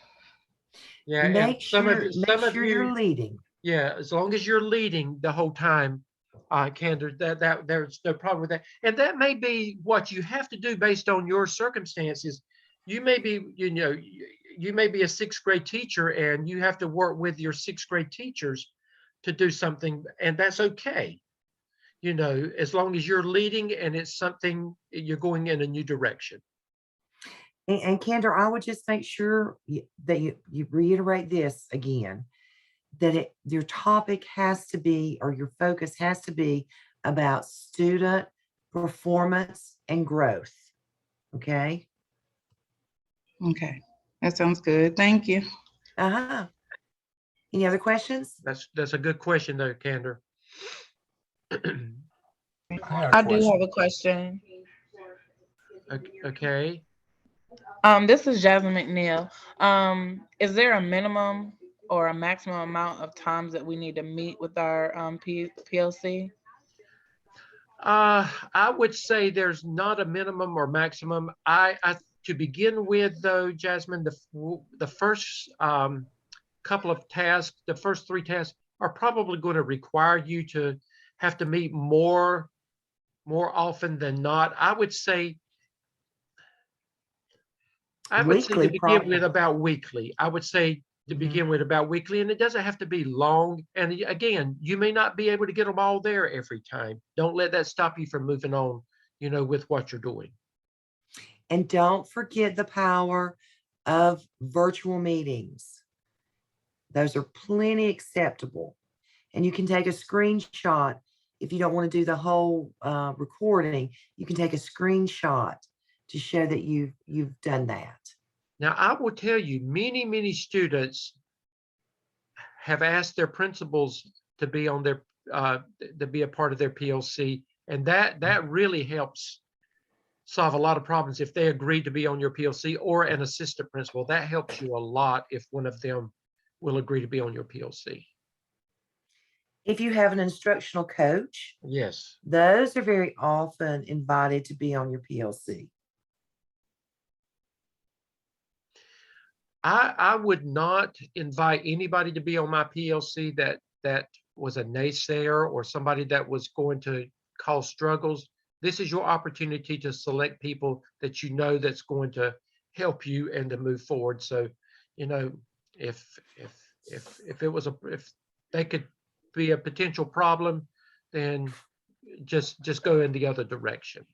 Yeah. and Make some of sure you're leading. Yeah, as long as you're leading the whole time, Candor, that there's no problem with that. And that may be what you have to do based on your circumstances. You may be, you may be a 6th grade teacher and you have to work with your 6th grade teachers to do something, and that's okay. As long as you're leading and it's something you're going in a new direction. And Candor, I would just make sure that you reiterate this again, that your topic has to be, or your focus has to be about student performance and growth. Okay. Okay. That sounds good. Thank you. Uh-huh. Any other questions? That's a good question though, Candor. I do have a question. Okay. This is Jasmine McNeil. Is there a minimum or a maximum amount of times that we need to meet with our PLC? I would say there's not a minimum or maximum. To begin with, though, Jasmine, the first couple of tasks, the first 3 tasks, are probably going to require you to have to meet more often than not. I would say to Weekly, begin with probably. about weekly. I would say to Mhm. begin with about weekly, and it doesn't have to be long. And again, you may not be able to get them all there every time. Don't let that stop you from moving on, with what you're doing. And don't forget the power of virtual meetings. Those are plenty acceptable. And you can take a screenshot if you don't want to do the whole recording. You can take a screenshot to show that you've done that. Now, I will tell you, many students have asked their principals to be on their to be a part of their PLC, and that really helps solve a lot of problems if they agree to be on your PLC, or an assistant principal. That helps you a lot if one of them will agree to be on your PLC. If you have an instructional coach, Yes. those are very often invited to be on your PLC. I would not invite anybody to be on my PLC that was a naysayer or somebody that was going to cause struggles. This is your opportunity to select people that that's going to help you and to move forward. So, if if they could be a potential problem, then just go in the other direction.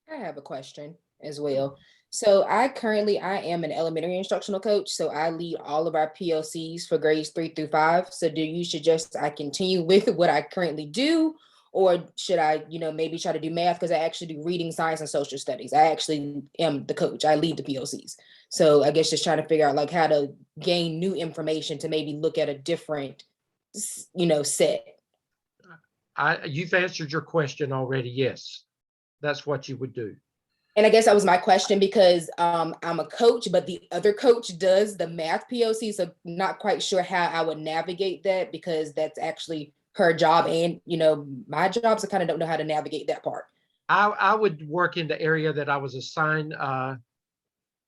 I have a question as well. So I am an elementary instructional coach. So I lead all of our PLCs for grades 3 through 5. So do you suggest I continue with what I currently do? Or should I, maybe try to do math? Because I actually do reading, science, and social studies. I actually am the coach. I lead the PLCs. So I guess just trying to figure out how to gain new information to maybe look at a different, set. You've answered your question already. Yes, that's what you would do. And I guess that was my question, because I'm a coach, but the other coach does the math PLC. So not quite sure how I would navigate that, because that's actually her job. And, my job, so kind of don't know how to navigate that part. I would work in the area that I was assigned,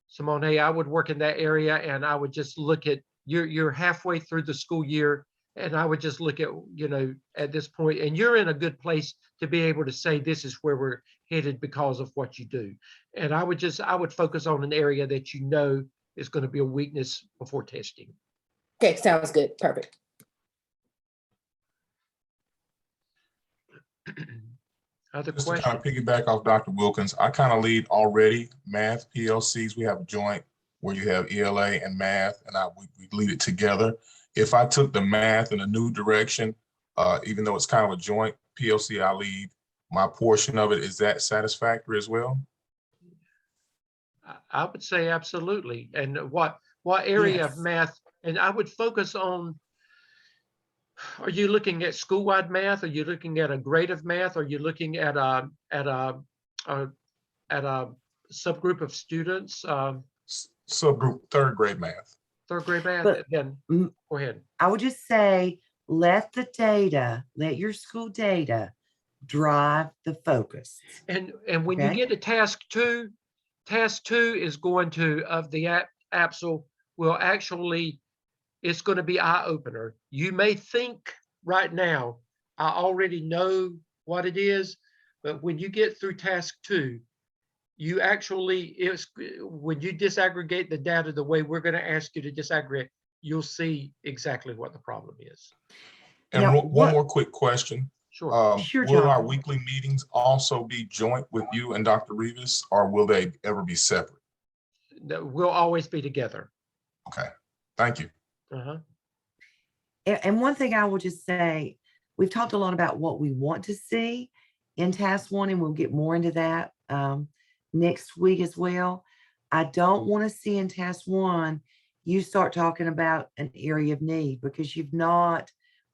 Simone. I would work in that area, and I would just look at, you're halfway through the school year, and I would just look at, at this point, and you're in a good place to be able to say, this is where we're headed because of what you do. And I would focus on an area that is going to be a weakness before testing. Okay, sounds good. Perfect. Other Just to questions? kind of piggyback off Dr. Wilkins, I kind of lead already math PLCs. We have a joint where you have ELA and math, and we lead it together. If I took the math in a new direction, even though it's kind of a joint PLC, I lead my portion of it. Is that satisfactory as well? I would say absolutely. And what area of Yes. math? And I would focus on, are you looking at school-wide math? Are you looking at a grade of math? Are you looking at a subgroup of students? Subgroup 3rd grade math. 3rd grade math? But- Then Mm. go ahead. I would just say, let your school data drive the focus. And when you Okay. get to task 2 is going to, of the APSL, will actually, it's going to be eye opener. You may think right now, I already know what it is, but when you get through task 2, you actually, when you disaggregate the data the way we're going to ask you to disaggregate, you'll see exactly what the problem is. And Now, one what- more quick question. Sure. Sure, Will our John. weekly meetings also be joint with you and Dr. Rivas, or will they ever be separate? We'll always be together. Okay, thank you. Uh-huh. And one thing I will just say, we've talked a lot about what we want to see in task 1, and we'll get more into that next week as well. I don't want to see in task 1, you start talking about an area of need, because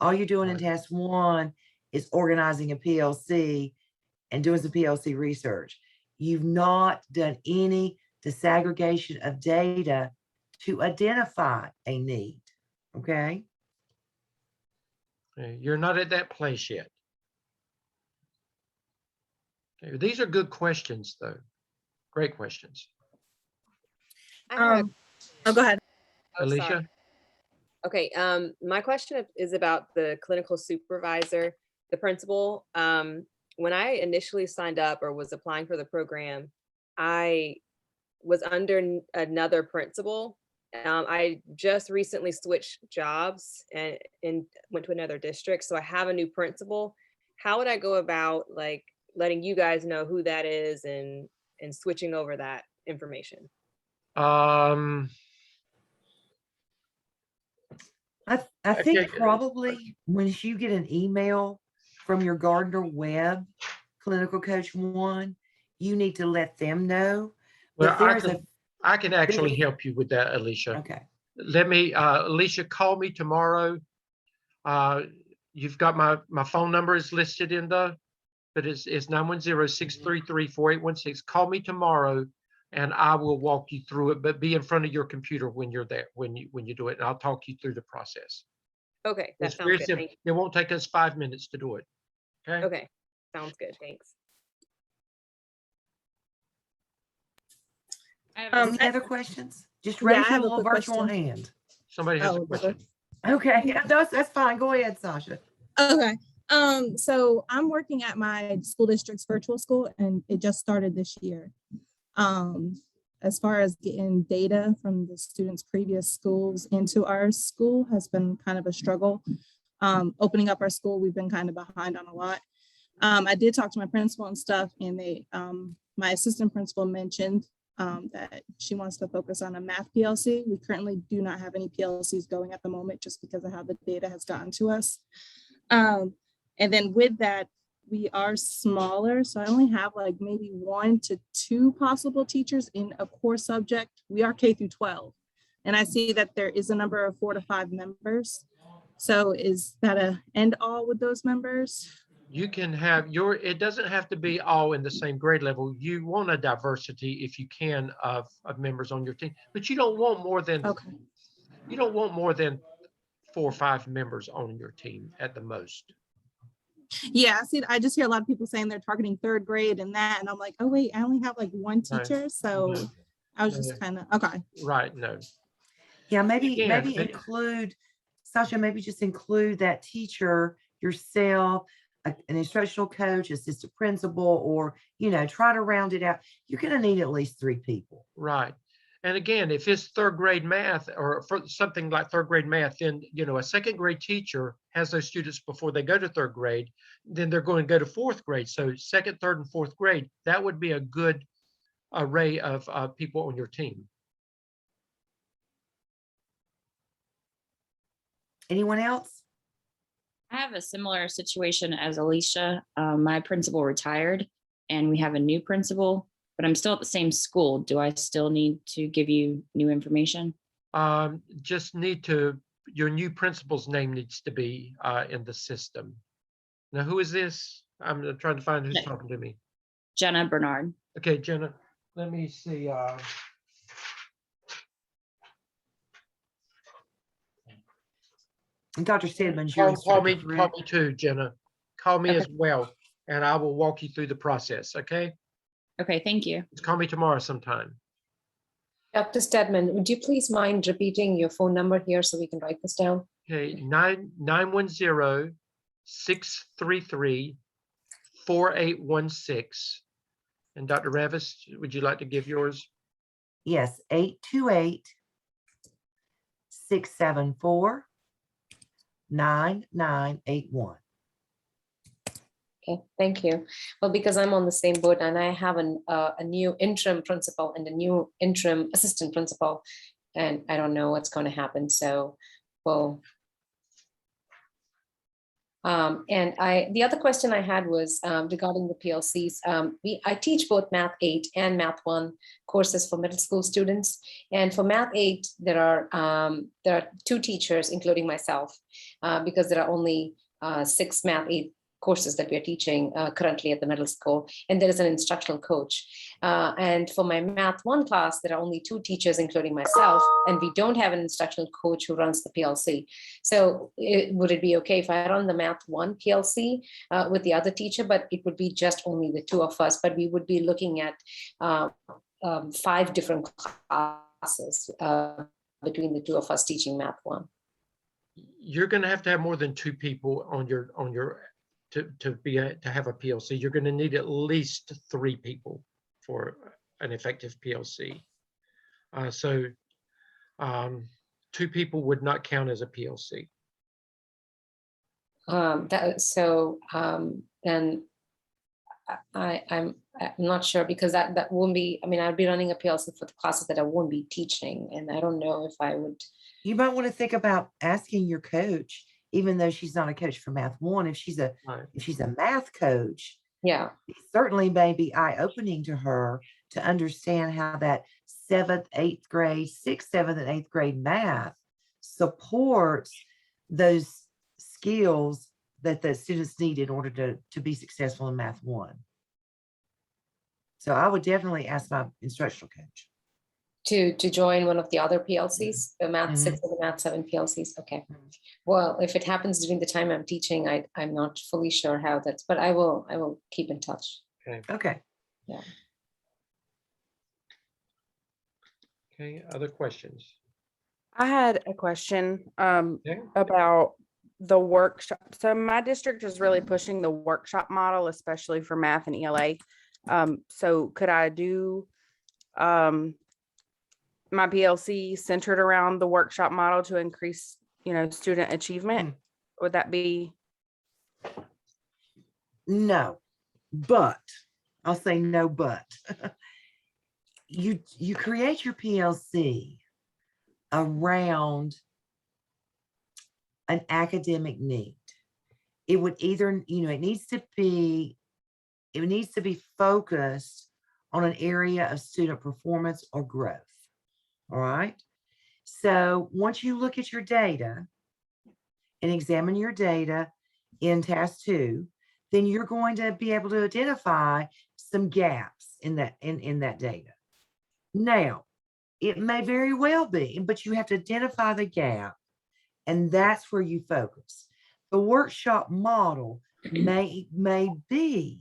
all you're doing in Right. task 1 is organizing a PLC and doing some PLC research. You've not done any disaggregation of data to identify a need, okay? You're not at that place yet. Okay, these are good questions, though. Great questions. Oh, go ahead. Alicia? Okay, my question is about the clinical supervisor, the principal. When I initially signed up or was applying for the program, I was under another principal. I just recently switched jobs and went to another district, so I have a new principal. How would I go about like letting you guys know who that is and switching over that information? I think Okay. probably when you get an email from your Gardner Webb Clinical Coach One, you need to let them know. Well, But there's a, I can actually help you with that, Alicia. okay, Let me, Alicia, call me tomorrow. You've got my phone number is listed in the, but it's 910-633-4816. Call me tomorrow and I will walk you through it, but be in front of your computer when you're there, when you do it, and I'll talk you through the process. Okay, that It's sounds very good. simple. Thank It won't take us 5 minutes to do it. you. Okay? Okay, sounds good. Thanks. I have a- any other questions? Just Yeah, I raise your have a little quick virtual question. hand. Somebody has a Oh, question. Okay, yeah, that's fine. Go ahead, Sasha. Okay. So I'm working at my school district's virtual school and it just started this year. As far as getting data from the students' previous schools into our school has been kind of a struggle. Opening up our school, we've been kind of behind on a lot. I did talk to my principal and stuff, and my assistant principal mentioned that she wants to focus on a math PLC. We currently do not have any PLCs going at the moment just because of how the data has gotten to us. And then with that, we are smaller. So I only have like maybe 1 to 2 possible teachers in a core subject. We are K through 12. And I see that there is a number of 4 to 5 members. So is that a end all with those members? You can have it doesn't have to be all in the same grade level. You want a diversity if you can of members on your team, but you don't want more than, Okay. you don't want more than 4 or 5 members on your team at the most. Yeah, I just hear a lot of people saying they're targeting 3rd grade and that, and I'm like, oh wait, I only have like 1 No, teacher. So no, I was no. just kind of, okay. Right, no. Yeah, maybe Again, but- include, Sasha, maybe just include that teacher, yourself, an instructional coach, assistant principal, or, try to round it out. You're going to need at least 3 people. Right. And again, if it's 3rd grade math or for something like 3rd grade math, then, a 2nd grade teacher has those students before they go to 3rd grade, then they're going to go to 4th grade. So 2nd, 3rd, and 4th grade, that would be a good array of people on your team. Anyone else? I have a similar situation as Alicia. My principal retired and we have a new principal, but I'm still at the same school. Do I still need to give you new information? Just your new principal's name needs to be in the system. Now, who is this? I'm trying to find who's Yeah. talking to me. Jenna Bernard. Okay, Jenna, let me see. And Dr. Stedman's your Call me instructor, correct? too, Jenna. Call me Okay. as well, and I will walk you through the process, okay? Okay, thank you. Just call me tomorrow sometime. Dr. Stedman, would you please mind repeating your phone number here so we can write this down? Okay, 910-633-4816. And Dr. Ravis, would you like to give yours? Yes, 828-674-9981. Okay, thank you. Well, because I'm on the same boat and I have a new interim principal and a new interim assistant principal, and I don't know what's going to happen. So, well, the other question I had was regarding the PLCs. I teach both Math 8 and Math 1 courses for middle school students. And for Math 8, there are 2 teachers, including myself, because there are only 6 Math 8 courses that we are teaching currently at the middle school, and there is an instructional coach. And for my Math 1 class, there are only 2 teachers, including myself, and we don't have an instructional coach who runs the PLC. So would it be okay if I run the Math 1 PLC with the other teacher, but it would be just only the 2 of us, but we would be looking at 5 different classes between the 2 of us teaching Math 1. You're going to have more than 2 people on your to have a PLC. You're going to need at least 3 people for an effective PLC. So 2 people would not count as a PLC. Then I'm not sure, because that won't be, I mean, I'd be running a PLC for the classes that I won't be teaching, and I don't know if I would. You might want to think about asking your coach, even though she's not a coach for Math 1, if she's a math coach, Yeah. it certainly may be eye-opening to her to understand how that 7th, 8th grade, 6th, 7th, and 8th grade math supports those skills that the students need in order to be successful in Math 1. So I would definitely ask my instructional coach. To join one of the other PLCs, the Math 6 and the Math 7 PLCs. Okay. Well, if it happens during the time I'm teaching, I'm not fully sure how that's, but I will keep in touch. Okay. Yeah. Okay, other questions? I had a question about the workshop. So my district is really pushing the workshop model, especially for math and ELA. So could I do my PLC centered around the workshop model to increase, student achievement? Would that be? No, but I'll say no, but you create your PLC around an academic need. It would either, it needs to be focused on an area of student performance or growth. All right. So once you look at your data and examine your data in task 2, then you're going to be able to identify some gaps in that data. Now, it may very well be, but you have to identify the gap, and that's where you focus. The workshop model may be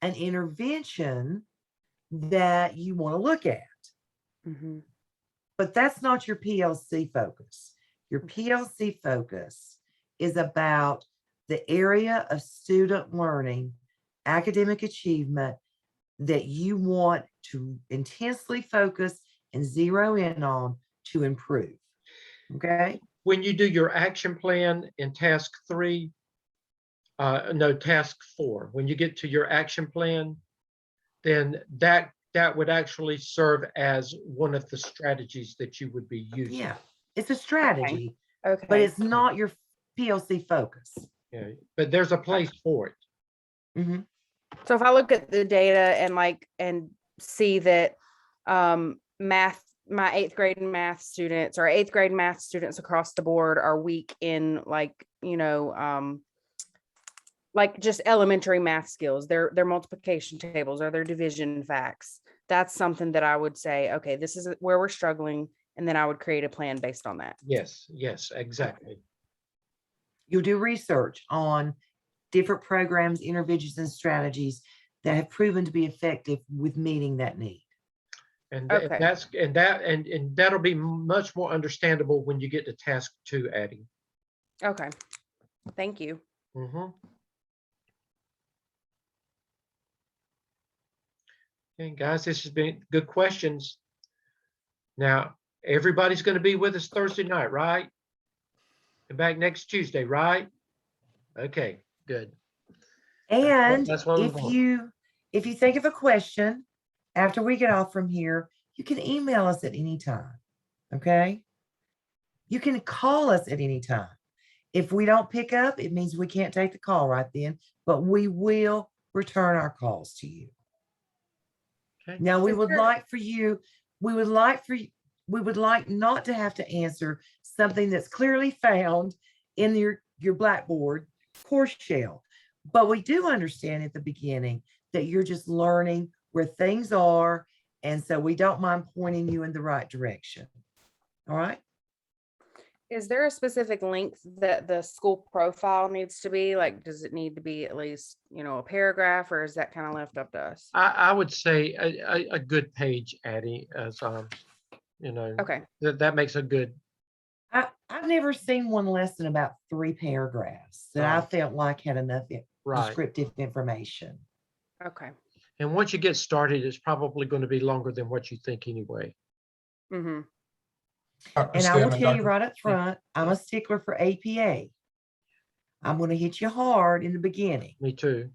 an intervention that you want to look at. But that's not your PLC focus. Your PLC focus is about the area of student learning, academic achievement that you want to intensely focus and zero in on to improve. Okay. When you do your action plan in task 3, task 4, when you get to your action plan, then that would actually serve as one of the strategies that you would be using. Yeah, it's a strategy, Okay. but it's not your PLC focus. Yeah, but there's a place for it. So if I look at the data and see that my 8th grade math students or 8th grade math students across the board are weak in just elementary math skills, their multiplication tables or their division facts. That's something that I would say, okay, this is where we're struggling. And then I would create a plan based on that. Yes, exactly. You'll do research on different programs, interventions, and strategies that have proven to be effective with meeting that need. And Okay. that'll be much more understandable when you get to task 2, Addie. Okay. Thank you. Okay, guys, this has been good questions. Now, everybody's going to be with us Thursday night, right? And back next Tuesday, right? Okay, good. And That's what we want. if you think of a question after we get off from here, you can email us at any time. Okay. You can call us at any time. If we don't pick up, it means we can't take the call right then, but we will return our calls to you. Okay. Now, we would like not to have to answer something that's clearly found in your Blackboard course shell. But we do understand at the beginning that you're just learning where things are. And so we don't mind pointing you in the right direction. All right. Is there a specific length that the school profile needs to be? Like, does it need to be at least, a paragraph, or is that kind of left up to us? I would say a good page, Addie, as, Okay, that makes a good, I've never seen one less than about 3 paragraphs that I Right. felt like had enough right. descriptive information. okay. And once you get started, it's probably going to be longer than what you think anyway. Mm-hmm. And I will tell you right up front, I'm a stickler for APA. I'm going to hit you hard in the beginning. Me too.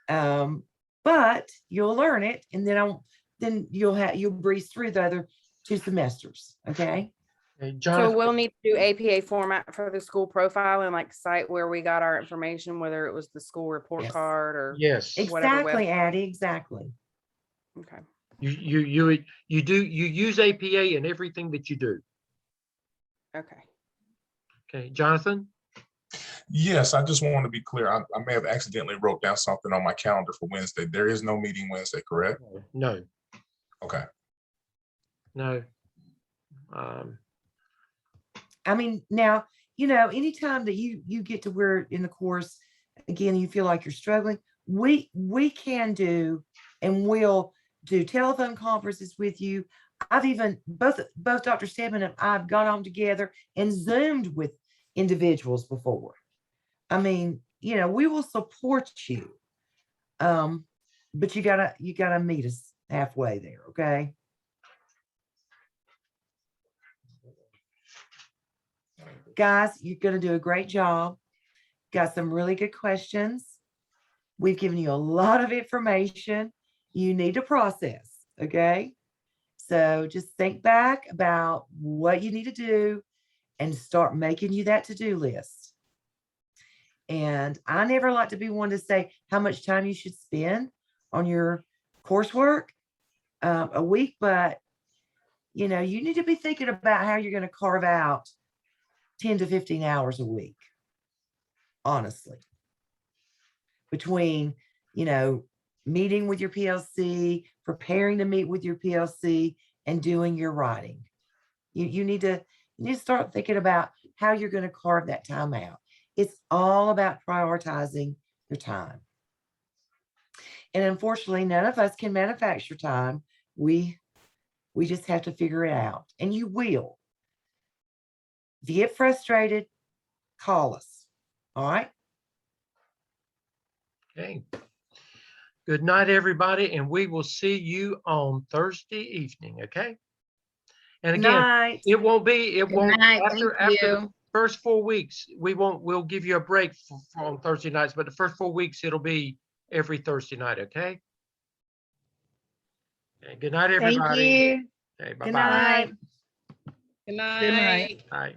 But you'll learn it, and then you'll breeze through the other 2 semesters. Okay. Okay, So Jonathan, we'll need to do APA format for the school profile and like cite where we got our information, whether it was the school report Yes. card or yes, whatever Exactly, web- Addie. Exactly. okay. you use APA in everything that you do. Okay. Okay, Jonathan? Yes, I just want to be clear. I may have accidentally wrote down something on my calendar for Wednesday. There is no meeting Wednesday, correct? No, Okay. no. I mean, now, anytime that you get to where in the course, again, you feel like you're struggling, we can do and will do telephone conferences with you. I've even, both Dr. Stedman and I've got on together and Zoomed with individuals before. I mean, we will support you. But you gotta meet us halfway there, okay? Guys, you're going to do a great job. Got some really good questions. We've given you a lot of information you need to process. Okay. So just think back about what you need to do and start making you that to-do list. And I never like to be one to say how much time you should spend on your coursework a week, but you need to be thinking about how you're going to carve out 10 to 15 hours a week, honestly, between, meeting with your PLC, preparing to meet with your PLC, and doing your writing. You need to start thinking about how you're going to carve that time out. It's all about prioritizing your time. And unfortunately, none of us can manufacture time. We just have to figure it out, and you will. If you get frustrated, call us. All right. Okay. Good night, everybody, and we will see you on Thursday evening, okay? And Good again, night. it won't night, after thank the you. first 4 weeks, we'll give you a break for on Thursday nights, but the first 4 weeks, it'll be every Thursday night, okay? Okay, good night, Thank everybody. you. Okay, Good bye-bye. night. Good night. Bye.